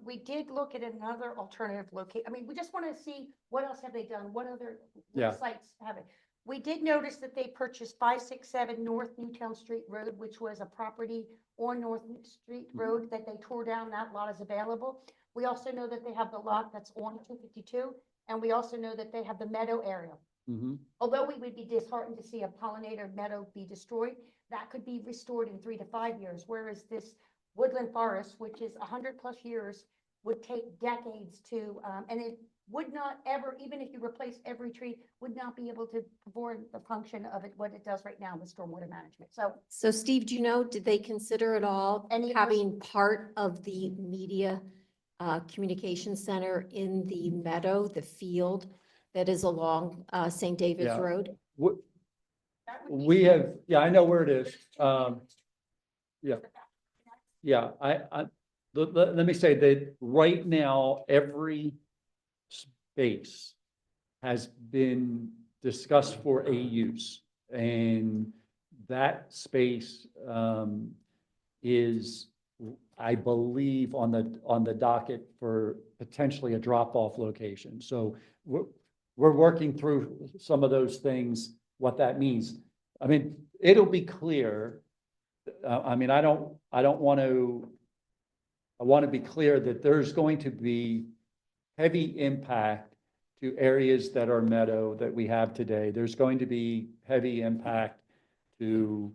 we did look at another alternative location. I mean, we just want to see what else have they done? What other Yeah. sites have it? We did notice that they purchased 567 North Newtown Street Road, which was a property on North Street Road that they tore down. That lot is available. We also know that they have the lot that's on 252, and we also know that they have the meadow area. Mhm. Although we would be disheartened to see a pollinator meadow be destroyed, that could be restored in 3 to 5 years, whereas this woodland forest, which is 100+ years, would take decades to, and it would not ever, even if you replace every tree, would not be able to perform the function of it, what it does right now with stormwater management. So Steve, do you know, did they consider at all Any of those- having part of the media communication center in the meadow, the field that is along St. David's Yeah. Road? What, that would be we small. have, yeah, I know where it is. There's two units. Yeah. Yeah, let me say that right now, every space has been discussed for a use. And that space, is, I believe, on the docket for potentially a drop-off location. So we're working through some of those things, what that means. I mean, it'll be clear. I mean, I want to be clear that there's going to be heavy impact to areas that are meadow that we have today. There's going to be heavy impact to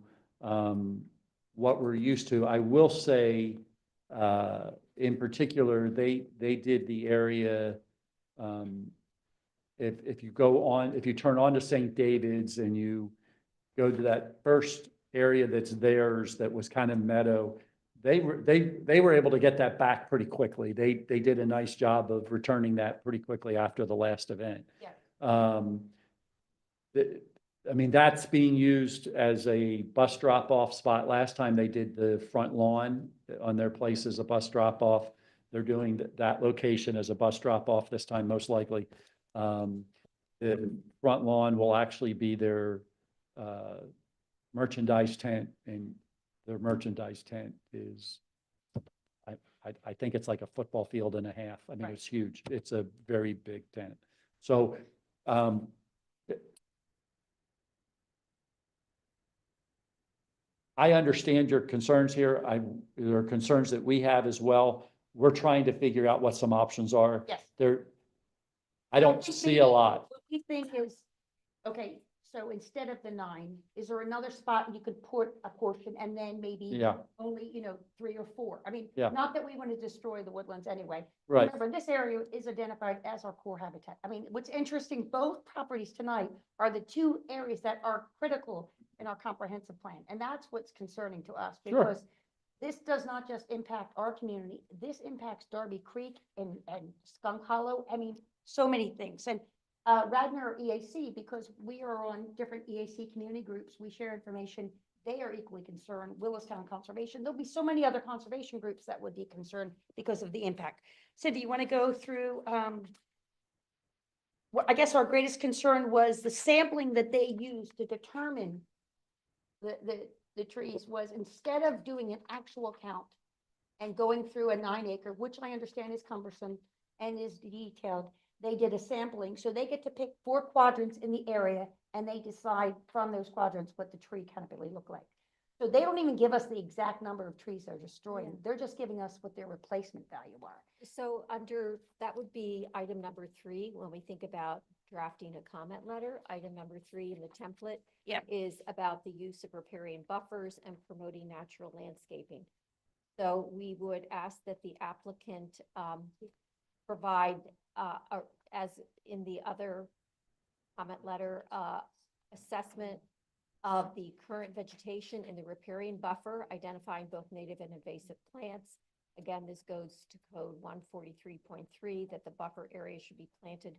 what we're used to. I will say, in particular, they did the area, if you turn on to St. David's and you go to that first area that's theirs, that was kind of meadow, they were able to get that back pretty quickly. They did a nice job of returning that pretty quickly after the last event. Yeah. I mean, that's being used as a bus drop-off spot. Last time they did the front lawn on their place as a bus drop-off. They're doing that location as a bus drop-off this time, most likely. The front lawn will actually be their merchandise tent, and their merchandise tent is, I think it's like a football field and a half. I mean, Right. it's huge. It's a very big tent. So, I understand your concerns here. There are concerns that we have as well. We're trying to figure out what some options are. Yes. I don't see a lot. What we think is, okay, so instead of the 9, is there another spot you could put a portion and then maybe Yeah, only, 3 or 4? I mean, Yeah. not that we want to destroy the woodlands anyway. right. Remember, this area is identified as our core habitat. I mean, what's interesting, both properties tonight are the 2 areas that are critical in our comprehensive plan. And that's what's concerning to us, Sure. because this does not just impact our community. This impacts Darby Creek and Skunk Hollow. I mean, so many things. And Radnor EAC, because we are on different EAC community groups, we share information. They are equally concerned. Willistown Conservation. There'll be so many other conservation groups that would be concerned because of the impact. Cindy, you want to go through? Well, I guess our greatest concern was the sampling that they used to determine the trees, was instead of doing an actual count and going through a 9-acre, which I understand is cumbersome and is detailed, they did a sampling. So they get to pick 4 quadrants in the area, and they decide from those quadrants what the tree canopy look like. So they don't even give us the exact number of trees they're destroying. Yeah. They're just giving us what their replacement value are. So that would be item number 3, when we think about drafting a comment letter. Item number 3 in the template is about the use of riparian buffers and promoting natural landscaping. So we would ask that the applicant provide, as in the other comment letter, assessment of the current vegetation in the riparian buffer, identifying both native and invasive plants. Again, this goes to code 143.3, that the buffer area should be planted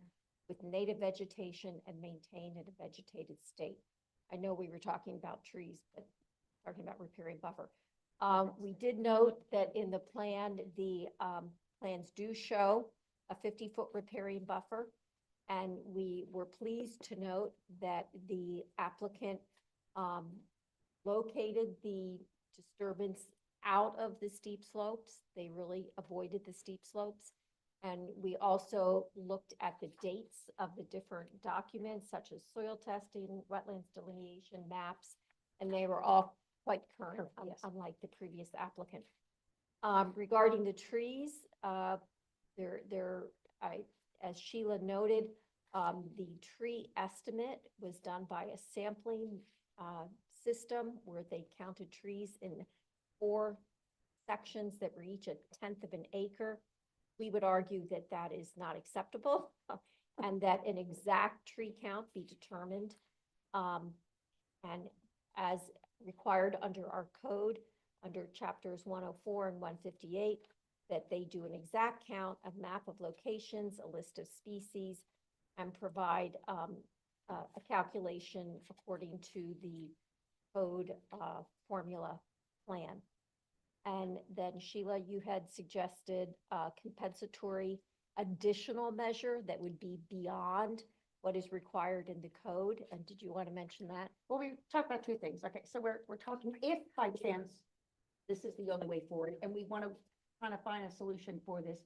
with native vegetation and maintained in a vegetated state. I know we were talking about trees, but talking about riparian buffer. We did note that in the plan, the plans do show a 50-foot riparian buffer. And we were pleased to note that the applicant located the disturbance out of the steep slopes. They really avoided the steep slopes. And we also looked at the dates of the different documents, such as soil testing, wetlands delineation, maps, and they were all quite current, Yes. unlike the previous applicant. Regarding the trees, as Sheila noted, the tree estimate was done by a sampling system where they counted trees in 4 sections that were each a tenth of an acre, we would argue that that is not acceptable and that an exact tree count be determined. And as required under our code, under chapters 104 and 158, that they do an exact count, a map of locations, a list of species, and provide a calculation according to the code formula plan. And then Sheila, you had suggested a compensatory additional measure that would be beyond what is required in the code. And did you want to mention that? Well, we talked about two things. Okay, so we're talking if by chance this is the only way forward and we want to kind of find a solution for this.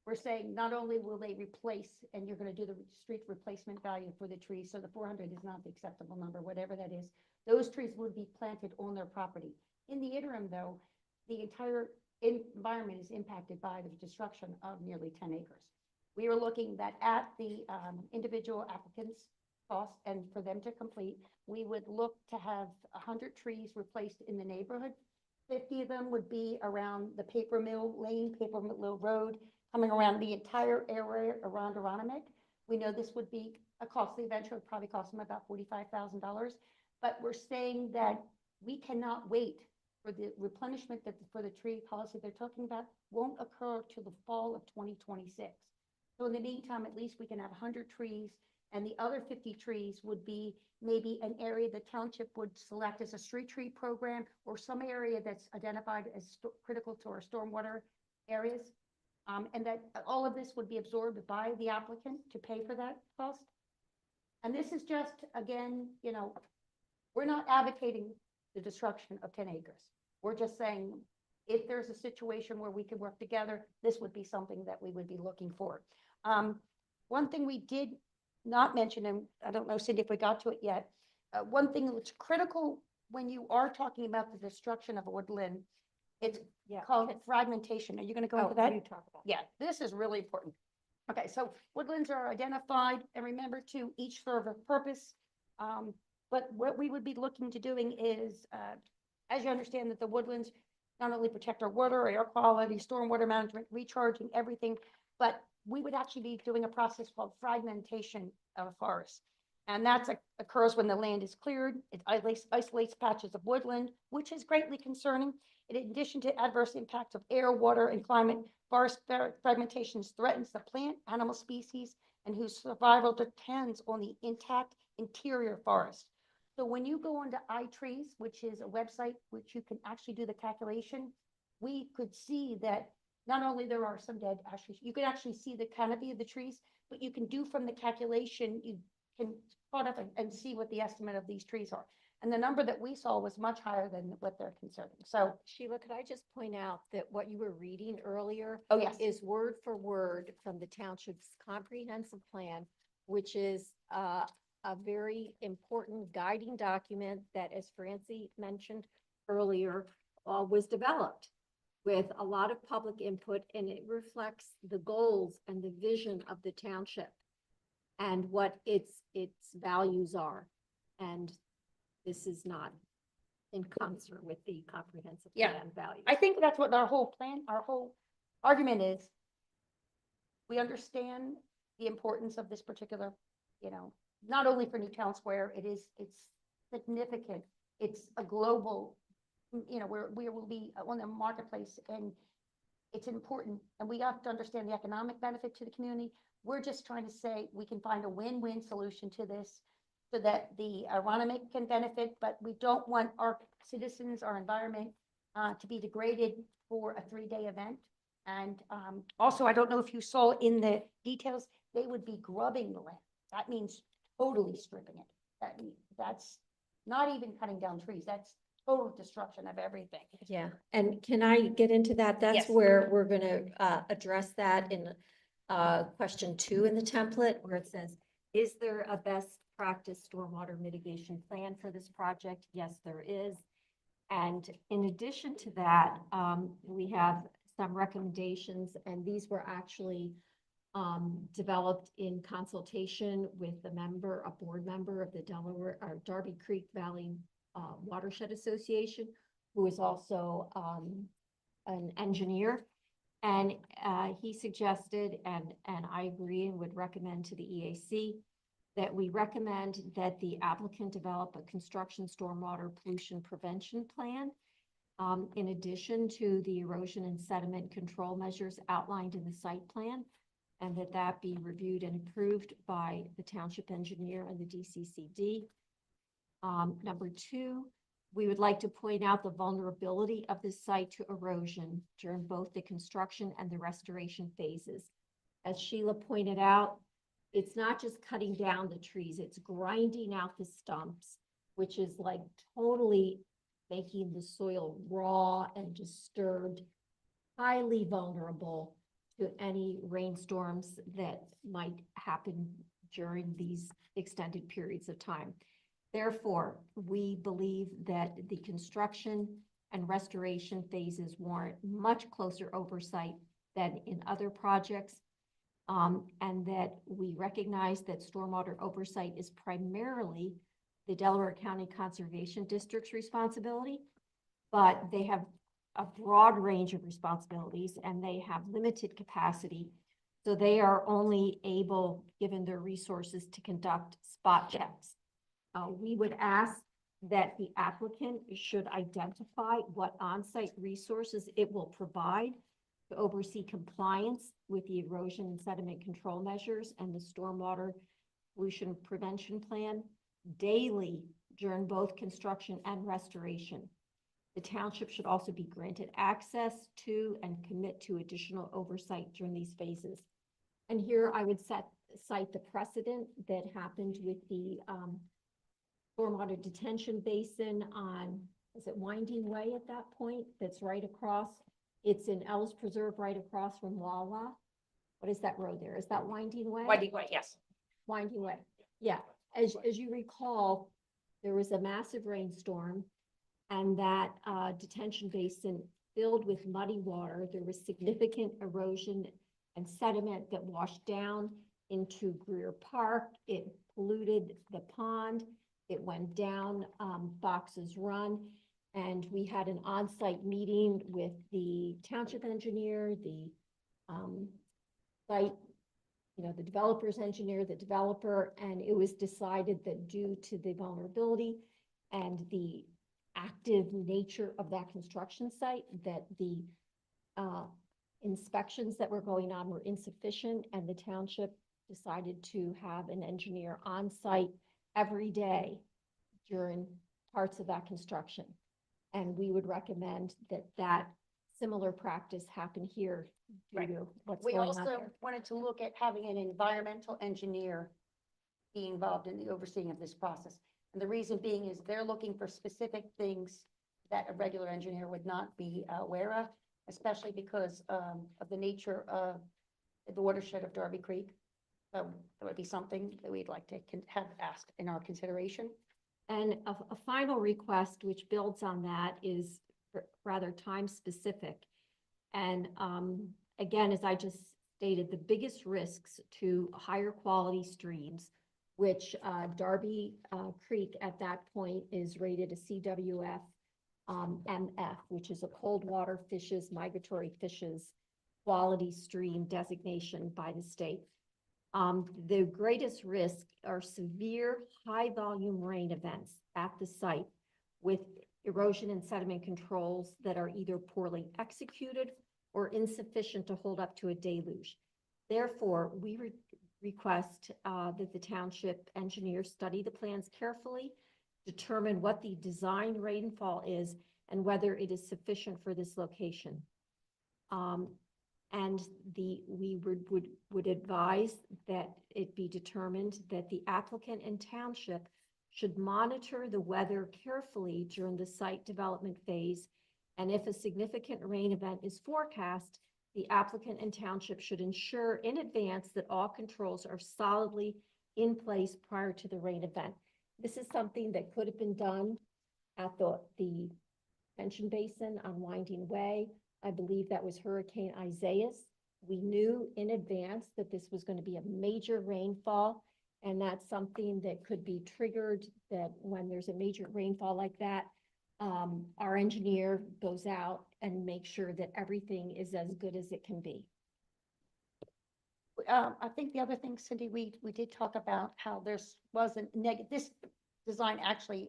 We're saying not only will they replace, and you're going to do the street replacement value for the trees, so the 400 is not the acceptable number, whatever that is. Those trees would be planted on their property. In the interim, though, the entire environment is impacted by the destruction of nearly 10 acres. We are looking that at the individual applicants' cost and for them to complete, we would look to have 100 trees replaced in the neighborhood. 50 of them would be around the Paper Mill Lane, Paper Mill Road, coming around the entire area around Aronimink. We know this would be a costly venture, it would probably cost them about $45,000, but we're saying that we cannot wait for the replenishment that for the tree policy they're talking about won't occur till the fall of 2026. So in the meantime, at least we can have 100 trees, and the other 50 trees would be maybe an area the township would select as a street tree program or some area that's identified as critical to our stormwater areas. And that all of this would be absorbed by the applicant to pay for that cost. And this is just, again, you know, we're not advocating the destruction of 10 acres. We're just saying, if there's a situation where we could work together, this would be something that we would be looking for. One thing we did not mention, and I don't know, Cindy, if we got to it yet, one thing that's critical when you are talking about the destruction of a woodland, it's called fragmentation. Are you going to go into that? You talk about. Yeah, this is really important. Okay, so woodlands are identified, and remember to each serve a purpose. But what we would be looking to doing is, as you understand that the woodlands not only protect our water, air quality, stormwater management, recharging, everything, but we would actually be doing a process called fragmentation of forests. And that occurs when the land is cleared. It isolates patches of woodland, which is greatly concerning. In addition to adverse impacts of air, water, and climate, forest fragmentation threatens the plant, animal species, and whose survival depends on the intact interior forest. So when you go onto iTrees, which is a website which you can actually do the calculation, we could see that not only there are some dead ash trees, you can actually see the canopy of the trees, but you can do from the calculation, you can plot up and see what the estimate of these trees are. And the number that we saw was much higher than what they're considering. So, Sheila, could I just point out that what you were reading earlier oh yes, is word for word from the township's comprehensive plan, which is a very important guiding document that, as Francie mentioned earlier, was developed with a lot of public input, and it reflects the goals and the vision of the township and what its values are. And this is not in concert with the comprehensive plan values. I think that's what our whole plan, our whole argument is. We understand the importance of this particular, you know, not only for Newtown Square, it's significant. It's a global, you know, we will be on the marketplace, and it's important. And we have to understand the economic benefit to the community. We're just trying to say we can find a win-win solution to this so that the Aronimink can benefit, but we don't want our citizens, our environment to be degraded for a 3-day event. And also, I don't know if you saw in the details, they would be grubbing the land. That means totally stripping it. That's not even cutting down trees. That's total destruction of everything. Yeah, and can I get into that? That's Yes. where we're gonna address that in question 2 in the template, where it says, is there a best practice stormwater mitigation plan for this project? Yes, there is. And in addition to that, we have some recommendations, and these were actually developed in consultation with a board member of the Delaware or Darby Creek Valley Watershed Association, who is also an engineer. And he suggested, and I agree and would recommend to the EAC, that we recommend that the applicant develop a construction stormwater pollution prevention plan in addition to the erosion and sediment control measures outlined in the site plan, and that be reviewed and approved by the township engineer and the DCCD. Number two, we would like to point out the vulnerability of the site to erosion during both the construction and the restoration phases. As Sheila pointed out, it's not just cutting down the trees, it's grinding out the stumps, which is like totally making the soil raw and disturbed, highly vulnerable to any rainstorms that might happen during these extended periods of time. Therefore, we believe that the construction and restoration phases warrant much closer oversight than in other projects, and that we recognize that stormwater oversight is primarily the Delaware County Conservation District's responsibility, but they have a broad range of responsibilities and they have limited capacity. So they are only able, given their resources, to conduct spot checks. We would ask that the applicant should identify what on-site resources it will provide to oversee compliance with the erosion and sediment control measures and the stormwater pollution prevention plan daily during both construction and restoration. The township should also be granted access to and commit to additional oversight during these phases. And here I would cite the precedent that happened with the stormwater detention basin on, is it Winding Way at that point? That's right across. It's in Ellis Preserve, right across from Wawa. What is that road there? Is that Winding Way? Winding Way, yes. Winding Way. Yeah. As you recall, there was a massive rainstorm and that detention basin filled with muddy water. There was significant erosion and sediment that washed down into Greer Park. It polluted the pond. It went down Fox's Run. And we had an on-site meeting with the township engineer, the site, the developer's engineer, the developer, and it was decided that due to the vulnerability and the active nature of that construction site, that the inspections that were going on were insufficient, and the township decided to have an engineer on site every day during parts of that construction. And we would recommend that similar practice happen here due Right. to what's We going on also there. wanted to look at having an environmental engineer be involved in the overseeing of this process. And the reason being is they're looking for specific things that a regular engineer would not be aware of, especially because of the nature of the watershed of Darby Creek. So that would be something that we'd like to have asked in our consideration. And a final request, which builds on that, is rather time specific. And again, as I just stated, the biggest risks to higher quality streams, which Darby Creek at that point is rated a CWF MF, which is a cold water fishes, migratory fishes quality stream designation by the state. The greatest risk are severe high volume rain events at the site with erosion and sediment controls that are either poorly executed or insufficient to hold up to a deluge. Therefore, we request that the township engineer study the plans carefully, determine what the design rainfall is and whether it is sufficient for this location. And we would advise that it be determined that the applicant and township should monitor the weather carefully during the site development phase. And if a significant rain event is forecast, the applicant and township should ensure in advance that all controls are solidly in place prior to the rain event. This is something that could have been done at the detention basin on Winding Way. I believe that was Hurricane Isaias. We knew in advance that this was going to be a major rainfall, and that's something that could be triggered, that when there's a major rainfall like that, our engineer goes out and makes sure that everything is as good as it can be. I think the other thing, Cindy, we did talk about how there's wasn't negative, this design actually,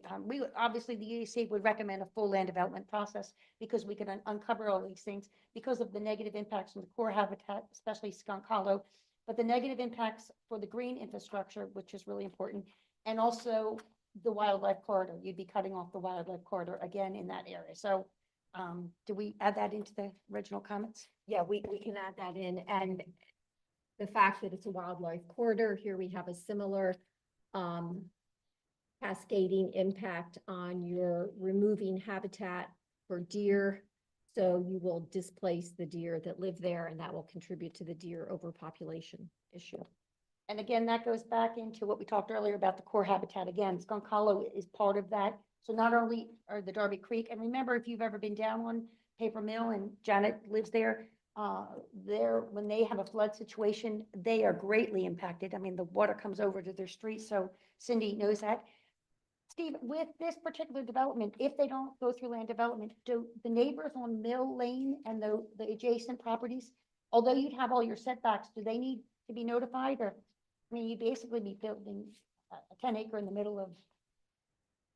obviously the EAC would recommend a full land development process because we could uncover all these things because of the negative impacts on the core habitat, especially skunk hollow, but the negative impacts for the green infrastructure, which is really important, and also the wildlife corridor. You'd be cutting off the wildlife corridor again in that area. So do we add that into the original comments? Yeah, we can add that in, and the fact that it's a wildlife corridor, here we have a similar cascading impact on your removing habitat for deer. So you will displace the deer that live there, and that will contribute to the deer overpopulation issue. And again, that goes back into what we talked earlier about the core habitat. Again, skunk hollow is part of that. So not only are the Darby Creek, and remember, if you've ever been down on Paper Mill and Janet lives there, when they have a flood situation, they are greatly impacted. I mean, the water comes over to their street. So Cindy knows that. Steve, with this particular development, if they don't go through land development, do the neighbors on Mill Lane and the adjacent properties, although you'd have all your setbacks, do they need to be notified? Or, I mean, you'd basically be building a 10-acre in the middle of,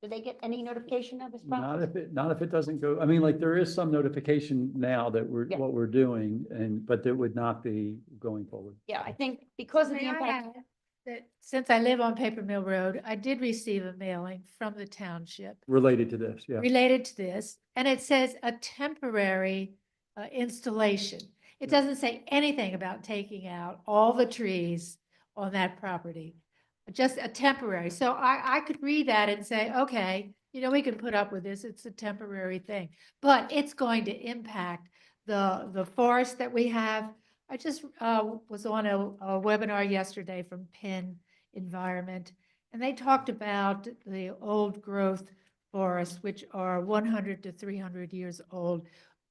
do they get any notification of this property? Not if it doesn't go, I mean, like, there is some notification now that Yeah. what we're doing, but that would not be going forward. Yeah, I think because of the May I impact. add that since I live on Paper Mill Road, I did receive a mailing from the township Related to this, yeah. related to this, and it says a temporary installation. It doesn't say anything about taking out all the trees on that property, just a temporary. So I could read that and say, okay, we can put up with this. It's a temporary thing, but it's going to impact the forest that we have. I just was on a webinar yesterday from Penn Environment, and they talked about the old growth forests, which are 100 to 300 years old.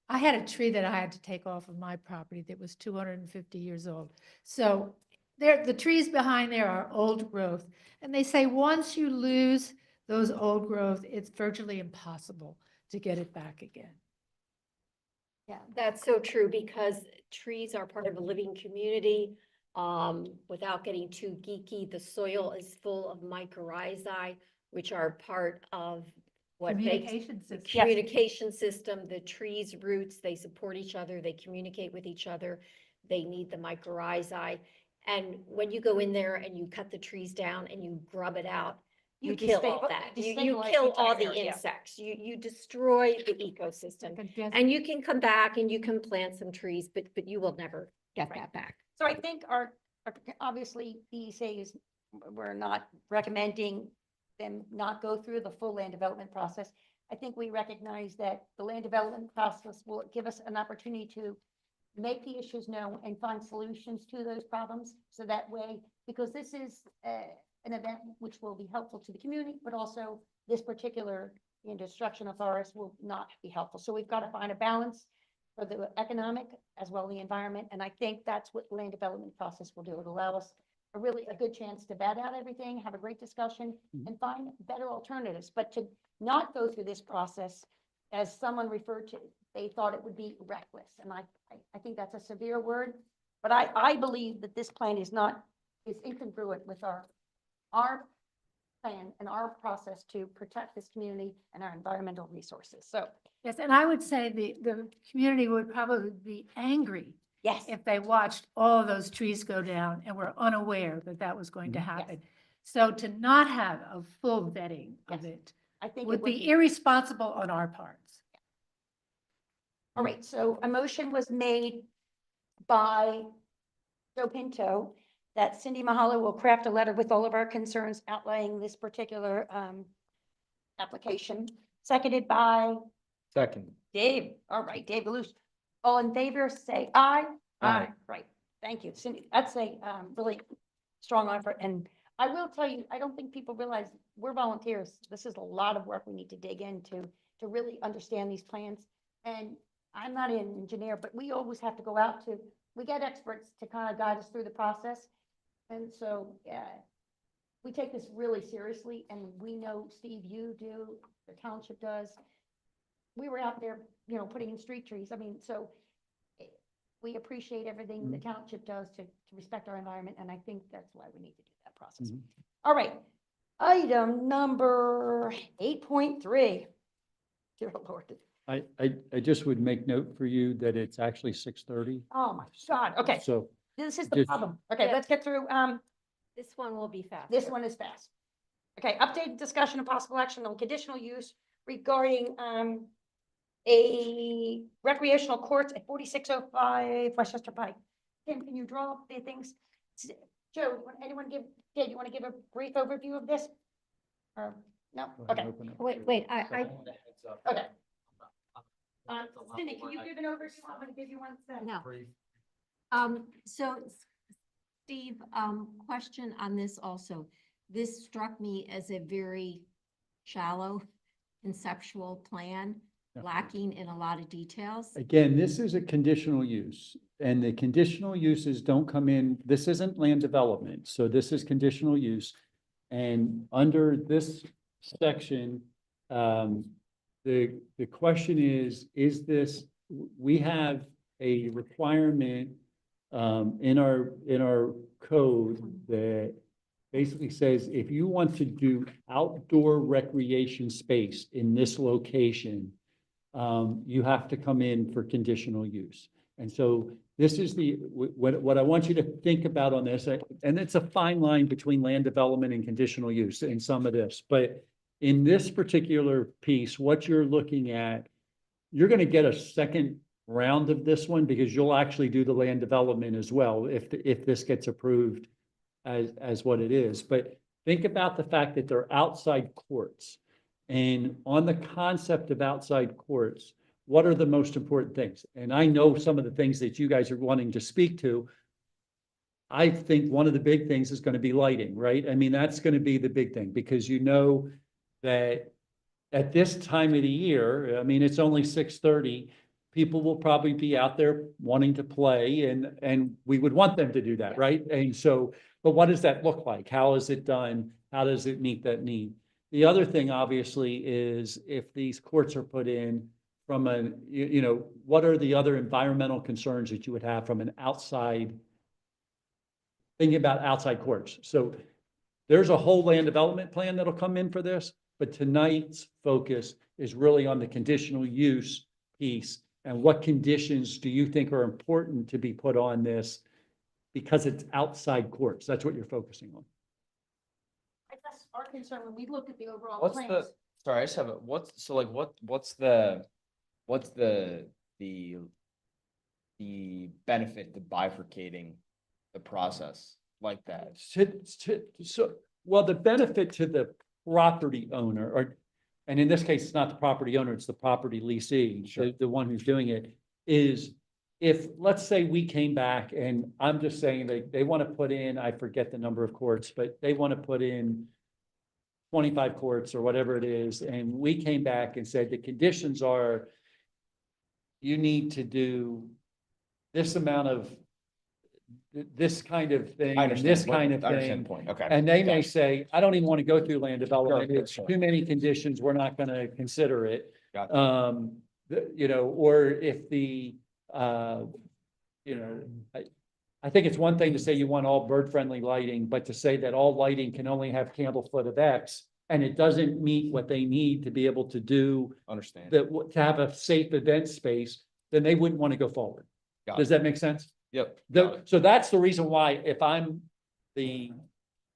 I had a tree that I had to take off of my property that was 250 years old. So the trees behind there are old growth. And they say once you lose those old growth, it's virtually impossible to get it back again. Yeah, that's so true, because trees are part of a living community. Without getting too geeky, the soil is full of mycorrhizae, which are part of what makes Communication the system. communication system. The trees' roots, they support each other, they communicate with each other, they need the mycorrhizae. And when you go in there and you cut the trees down and you grub it out, you kill all that. You destabilize kill all entire the area. insects. You destroy the ecosystem. And you can come back and you can plant some trees, but you will never get Right. that back. So I think obviously, DEC we're not recommending them not go through the full land development process. I think we recognize that the land development process will give us an opportunity to make the issues known and find solutions to those problems. So that way, because this is an event which will be helpful to the community, but also this particular destruction of forests will not be helpful. So we've got to find a balance for the economic as well as the environment. And I think that's what the land development process will do. It'll allow us a good chance to bat out everything, have a great discussion, and find better alternatives. But to not go through this process, as someone referred to, they thought it would be reckless. And I think that's a severe word, but I believe that this plan is incongruent with our plan and our process to protect this community and our environmental resources. So, Yes, and I would say the community would probably be angry yes, if they watched all of those trees go down and were unaware that that was going to happen. So to not have a full vetting of Yes. it I think it would be irresponsible on our parts. All right, so a motion was made by Joe Pinto that Cindy Mahalo will craft a letter with all of our concerns outlining this particular application, seconded by Second. Dave. All right, Dave Galush. All in favor, say aye. Aye. Right, thank you, Cindy. That's a really strong effort. And I will tell you, I don't think people realize we're volunteers. This is a lot of work we need to dig into to really understand these plans. And I'm not an engineer, but we always have to go out we get experts to kind of guide us through the process. And so, we take this really seriously, and we know, Steve, you do, the township does. we were out there, putting in street trees. I mean, so we appreciate everything the township does to respect our environment, and I think that's why we need to do that process. Mhm. All right, item number 8.3. Dear Lord. I just would make note for you that it's actually 6:30. Oh, my God. Okay, So this is the just- problem. Okay, Yeah. let's get through, This one will be fast. this one is fast. Okay, updated discussion of possible action on conditional use regarding, a recreational courts at 4605 West Chester Pike. Tim, can you draw up the things? Joe, anyone give, Dave, you want to give a brief overview of this? Or, no? go ahead and Okay, open it. Wait, I, okay. Cindy, can you give an overview? I'm going to give you one. no. So Steve, question on this also. This struck me as a very shallow conceptual plan, Yeah. lacking in a lot of details. Again, this is a conditional use, and the conditional uses don't come in, this isn't land development, so this is conditional use. And under this section, the question is this, we have a requirement in our code that basically says if you want to do outdoor recreation space in this location, you have to come in for conditional use. And so this is what I want you to think about on this, and it's a fine line between land development and conditional use in some of this, but in this particular piece, what you're looking at, you're gonna get a second round of this one because you'll actually do the land development as well if this gets approved as what it is. But think about the fact that they're outside courts. And on the concept of outside courts, what are the most important things? And I know some of the things that you guys are wanting to speak to. I think one of the big things is going to be lighting, right? I mean, that's going to be the big thing because you know that at this time of the year, I mean, it's only 6:30. People will probably be out there wanting to play and we would want them to do that, right? And so, but what does that look like? How is it done? How does it meet that need? The other thing, obviously, is if these courts are put in from what are the other environmental concerns that you would have from an outside, thinking about outside courts? So there's a whole land development plan that'll come in for this, but tonight's focus is really on the conditional use piece and what conditions do you think are important to be put on this because it's outside courts. That's what you're focusing on. I guess our concern when we look at the overall What's plans. the, sorry, I just have a, what's the benefit to bifurcating the process like that? Well, the benefit to the property owner, and in this case, it's not the property owner, it's the property leasee, Sure. the one who's doing it, is if, let's say we came back and I'm just saying they want to put in, I forget the number of courts, but they want to put in 25 courts or whatever it is, and we came back and said the conditions are you need to do this amount of this kind of thing, I and understand. this kind of I understand the thing. point, okay. And they may Gotcha. say, I don't even want to go through land development. Sure, It's sure. too many conditions. We're not going to consider it. Gotcha. Or if I think it's one thing to say you want all bird-friendly lighting, but to say that all lighting can only have candle foot of X, and it doesn't meet what they need to be able to do, Understand. to have a safe event space, then they wouldn't want to go forward. Got Does it. that make sense? Yep. got it. So that's the reason why if I'm the,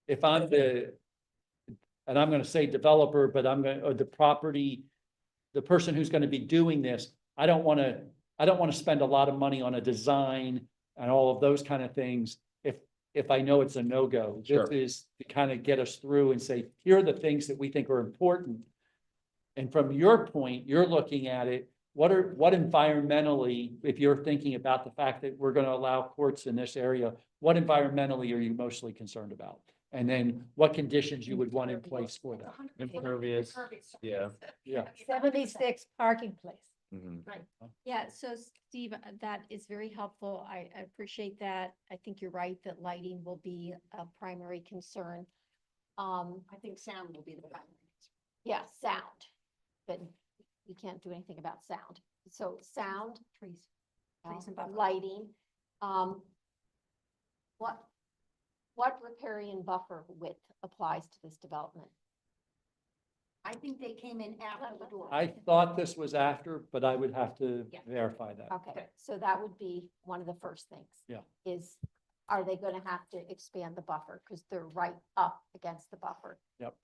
and I'm gonna say developer, but or the person who's gonna be doing this, I don't wanna spend a lot of money on a design and all of those kind of things if I know it's a no-go. Sure. This is to kind of get us through and say, here are the things that we think are important. And from your point, you're looking at it, what environmentally, if you're thinking about the fact that we're going to allow courts in this area, what environmentally are you mostly concerned about? And then what conditions you would want in place for that? Impervious, yeah. Yeah. 76 parking place. Mhm. Yeah, so Steve, that is very helpful. I appreciate that. I think you're right that lighting will be a primary concern. I think sound will be the primary. Yeah, sound. But we can't do anything about sound. So sound, Trees. Trees and buffer. lighting, what riparian buffer width applies to this development? I think they came in after the door. I thought this was after, but I would have to Yeah. verify that. Okay, so that would be one of the first things. Yeah. Is, are they gonna have to expand the buffer? Because they're right up against the buffer. Yep.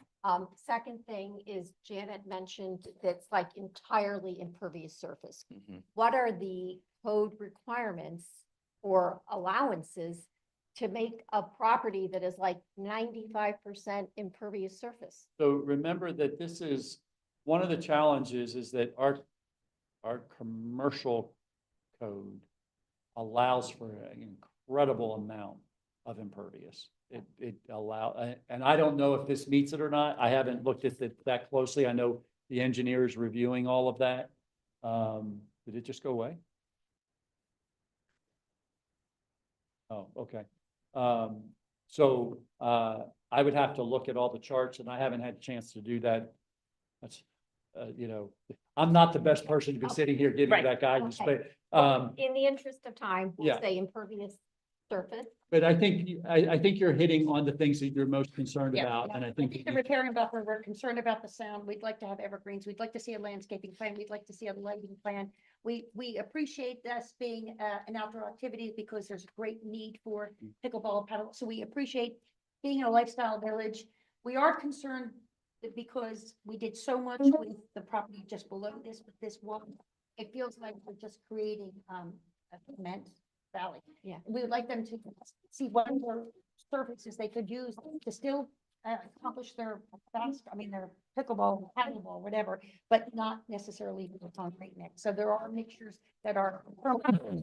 Second thing is Janet mentioned that's like entirely impervious surface. Mhm. What are the code requirements or allowances to make a property that is like 95% impervious surface? So remember that this is, one of the challenges is that our commercial code allows for an incredible amount of impervious. It and I don't know if this meets it or not. I haven't looked at it that closely. I know the engineer is reviewing all of that. Did it just go away? Oh, okay. I would have to look at all the charts and I haven't had a chance to do that. That's, I'm not the best person to be sitting here giving you Right. that guidance, Okay. but, In the interest of time, we'll yeah. say impervious surface. but I think you're hitting on the things that you're most concerned Yeah, about. yeah. And I I think think the riparian buffer, we're concerned about the sound. We'd like to have evergreens. We'd like to see a landscaping plan. We'd like to see a lighting plan. We appreciate this being an outdoor activity because there's a great need for pickleball paddle. So we appreciate being in a lifestyle village. We are concerned that because we did so much with the property just below this, with this one, it feels like we're just creating a cement valley. Yeah. We would like them to see what other surfaces they could use to still accomplish their their pickleball, paddleball, whatever, but not necessarily with a concrete mix. So there are mixtures that are,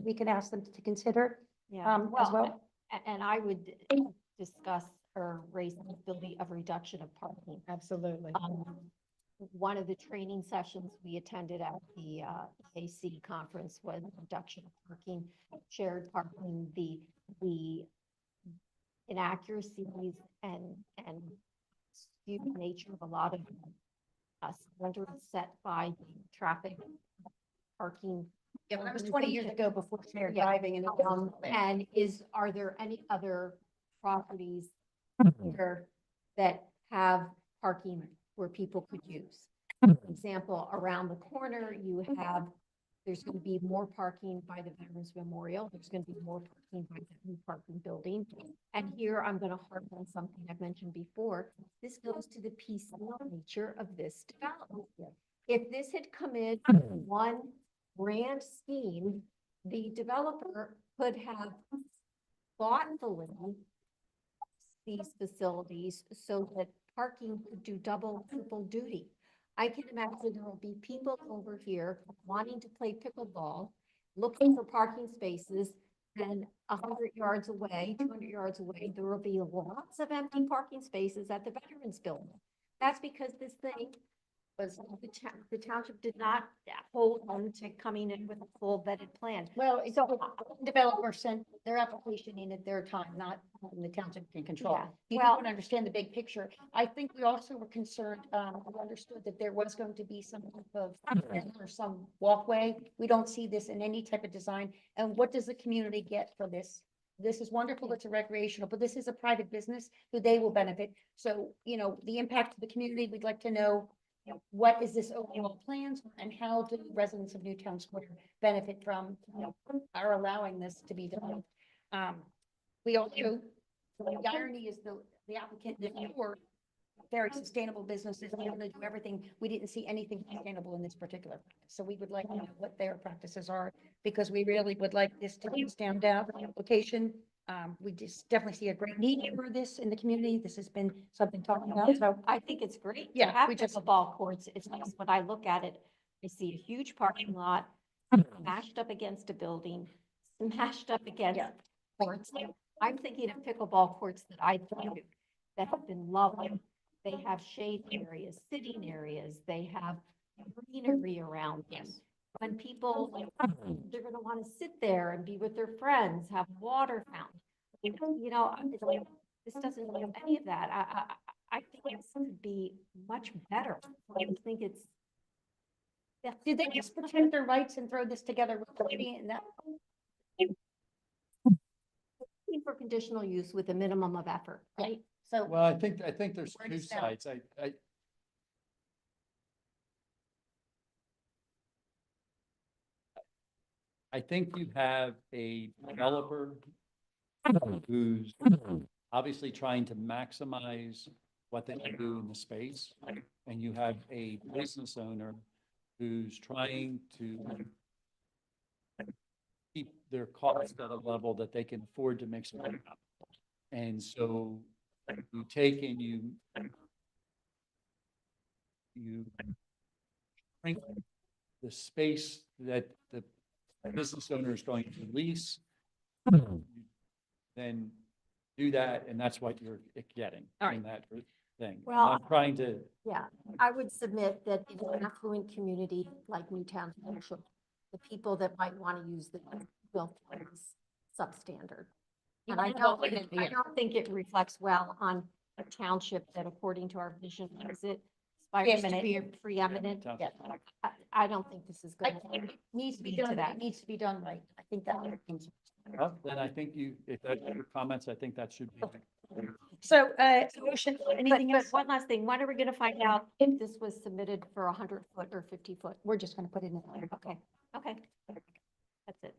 we can ask them to consider Yeah, as well. And I would discuss or raise the possibility of reduction of parking. Absolutely. One of the training sessions we attended at the AC conference was reduction of parking, shared parking, the inaccuracies and skewed nature of a lot of standards set by traffic parking. Yeah, that was 20 years ago before shared Yeah. driving and. And are there any other properties here that have parking where people could use? For example, around the corner, there's going to be more parking by the Veterans Memorial. There's going to be more parking by the new parking building. And here I'm going to harp on something I've mentioned before. This goes to the piecemeal nature of this development. If this had come in one grand scheme, the developer could have thoughtfully these facilities so that parking could do double, triple duty. I can imagine there will be people over here wanting to play pickleball, looking for parking spaces, and 100 yards away, 200 yards away, there will be lots of empty parking spaces at the Veterans Building. That's because this thing was, the township did not hold on to coming in with a full vetted plan. Well, so developer sent their application in at their time, not something the township can control. Yeah, You well- don't understand the big picture. I think we also were concerned, we understood that there was going to be some type of, or some walkway. We don't see this in any type of design. And what does the community get for this? This is wonderful, it's a recreational, but this is a private business who they will benefit. So, the impact to the community, we'd like to know, what is this overall plans and how do residents of Newtown Square benefit from, our allowing this to be done? We also, the irony is the applicant, that you were very sustainable businesses, we want to do everything. We didn't see anything sustainable in this particular practice. So we would like to know what their practices are, because we really would like this to be stand out application. We just definitely see a great need for this in the community. This has been something talked about, so. I think it's great to Yeah, have we just- pickleball courts. It's just when I look at it, I see a huge parking lot smashed up against a building, smashed up against Yeah. courts. I'm thinking of pickleball courts that I've been to that have been lovely. They have shade areas, sitting areas, they have greenery around them. When people, they're gonna wanna sit there and be with their friends, have water fountain. This doesn't have any of that. I think this could be much better. I think it's Did they just protect their rights and throw this together with lighting and that? For conditional use with a minimum of effort, right? So Well, I think there's Where two does that- sides. I think you have a developer who's obviously trying to maximize what they can do in the space. And you have a business owner who's trying to keep their costs at a level that they can afford to make some money. And so you take and you shrink the space that the business owner is going to lease, then do that, and that's what you're getting All right. in that thing. Well, I'm trying to, yeah, I would submit that in an affluent community like Newtown Township, the people that might want to use the built is substandard. And I don't think it reflects well on a township that according to our vision, is it aspires to be preeminent. Yeah. I don't think this is I good. think it needs to be Into done, that. it needs to be done right. I think that. well, then I think if that's your comments, I think that should be. So, motion, anything But else? one last thing, when are we gonna find out if this was submitted for 100-foot or 50-foot? We're just gonna put it in. Okay, that's it.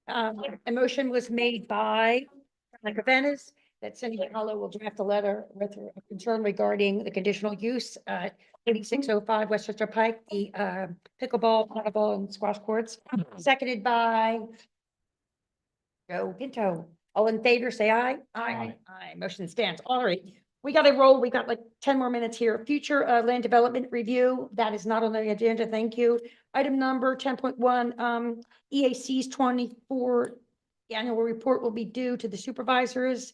A motion was made by Rebecca Venice that Cindy Hollow will draft a letter with her concern regarding the conditional use, 8605 West Chester Pike, the pickleball, paddleball, and squash courts. Seconded by Joe Pinto. All in favor, say aye. Aye. Aye, motion stands. All right. We got to roll. We got like 10 more minutes here. Future land development review. That is not on the agenda. Thank you. Item number 10.1, EAC's 24 annual report will be due to the supervisors.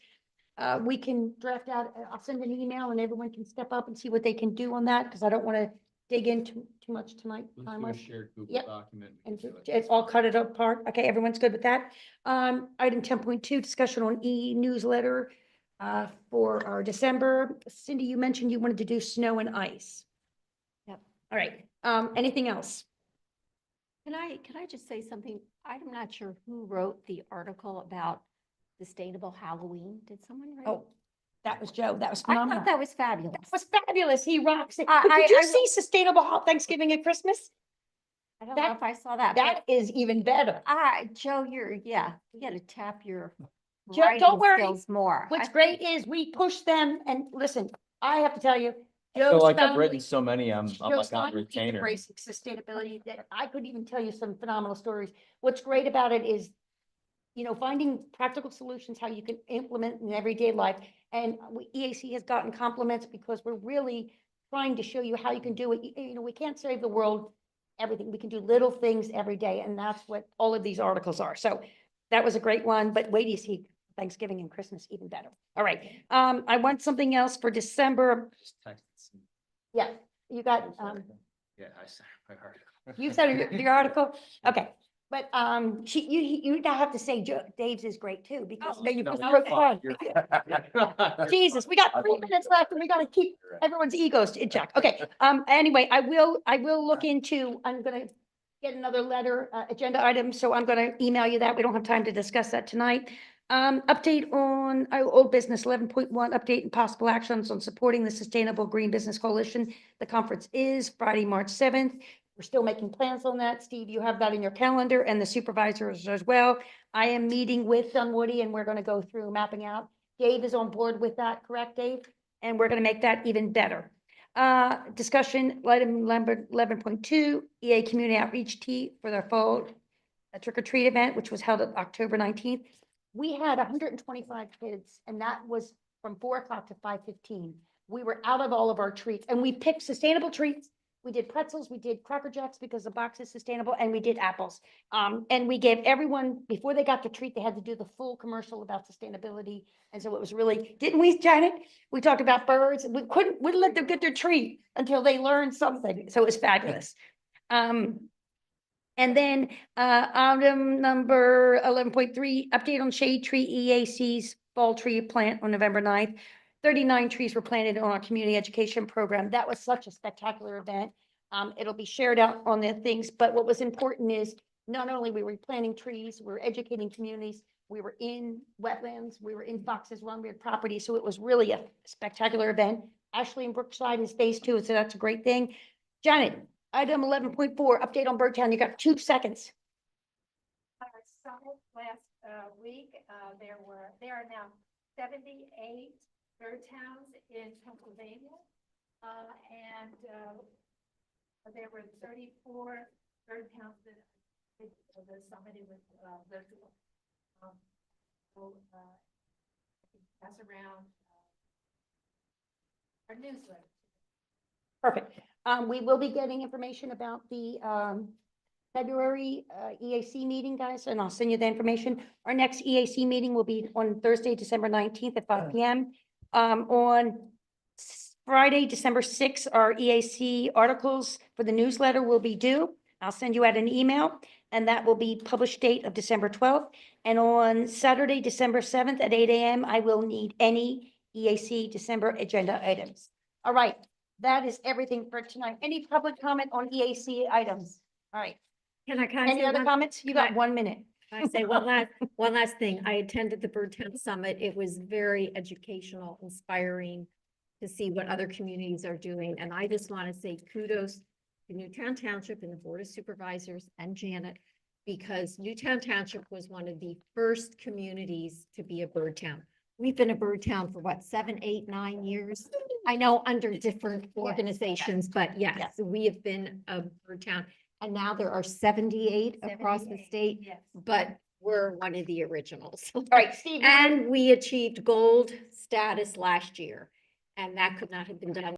We can draft out, I'll send an email and everyone can step up and see what they can do on that, because I don't want to dig into too much tonight. time-wise. shared Google Yep. document. And it's all cut it apart. Okay, everyone's good with that. Item 10.2, discussion on e-newsletter for our December. Cindy, you mentioned you wanted to do snow and ice. Yep. All right. Anything else? Can I just say something? I'm not sure who wrote the article about sustainable Halloween. Did someone write? Oh, that was Joe. That was I phenomenal. thought that was fabulous. That was fabulous. He rocks it. I- But did you I- see sustainable Thanksgiving and Christmas? I don't know that- if I saw that. That is even better. Joe, you gotta tap your Joe, writing don't worry. skills more. What's great is we push them and listen, I have to tell you. I feel Joe's like I've family- written so many, I'm Joe's like on family retainer. embracing sustainability that I could even tell you some phenomenal stories. What's great about it is, finding practical solutions, how you can implement in everyday life. And EAC has gotten compliments because we're really trying to show you how you can do it. We can't save the world, everything. We can do little things every day, and that's what all of these articles are. So that was a great one, but wait till you see Thanksgiving and Christmas even better. All right. I want something else for December. Just texted some- Yeah, you got, Yeah, I said my heart. you said the article, okay, but, you now have to say Dave's is great too, because then you No, put you're broke fine. fun. You're Jesus, we got 3 minutes left and we gotta keep right. everyone's egos in check. Okay, anyway, I will look into, I'm gonna get another letter, agenda item, so I'm gonna email you that. We don't have time to discuss that tonight. Update on old business 11.1, update and possible actions on supporting the Sustainable Green Business Coalition. The conference is Friday, March 7th. We're still making plans on that. Steve, you have that in your calendar and the supervisors as well. I am meeting with Dunwoody and we're going to go through mapping out. Dave is on board with that, correct, Dave? And we're going to make that even better. Discussion, item number 11.2, EA Community Outreach Tea for their fall trick or treat event, which was held on October 19th. We had 125 kids and that was from 4 o'clock to 5:15. We were out of all of our treats and we picked sustainable treats. We did pretzels, we did Cracker Jacks because the box is sustainable, and we did apples. And we gave everyone, before they got the treat, they had to do the full commercial about sustainability. And so it was really, didn't we, Janet? We talked about birds. We wouldn't let them get their treat until they learned something. So it was fabulous. And then item number 11.3, update on shade tree EAC's fall tree plant on November 9th. 39 trees were planted on our community education program. That was such a spectacular event. It'll be shared out on the things, but what was important is not only we were planting trees, we were educating communities, we were in wetlands, we were in Fox's Run, we had property, so it was really a spectacular event. Ashley and Brookside is phase 2, so that's a great thing. Janet, item 11.4, update on Birdtown. You got 2 seconds. Our summit last week, there are now 78 bird towns in Pennsylvania. And there were 34 bird towns that the summit with virtual. Pass around our newsletter. Perfect. We will be getting information about the February EAC meeting, guys, and I'll send you the information. Our next EAC meeting will be on Thursday, December 19th at 5 p.m. On Friday, December 6th, our EAC articles for the newsletter will be due. I'll send you out an email, and that will be published date of December 12th. And on Saturday, December 7th at 8 a.m., I will need any EAC December agenda items. All right, that is everything for tonight. Any public comment on EAC items? All right. Can I Any say other one- comments? You can got 1 minute. I say one last thing. I attended the Birdtown Summit. It was very educational, inspiring to see what other communities are doing. And I just want to say kudos to Newtown Township and the Board of Supervisors and Janet, because Newtown Township was one of the first communities to be a bird town. We've been a bird town for what, 7, 8, 9 years? I know under different organizations, but yes, we have been a bird town. And now there are 78 across the 78, state, yes. but we're one of the originals. All right, Steve. And we achieved gold status last year. And that could not have been done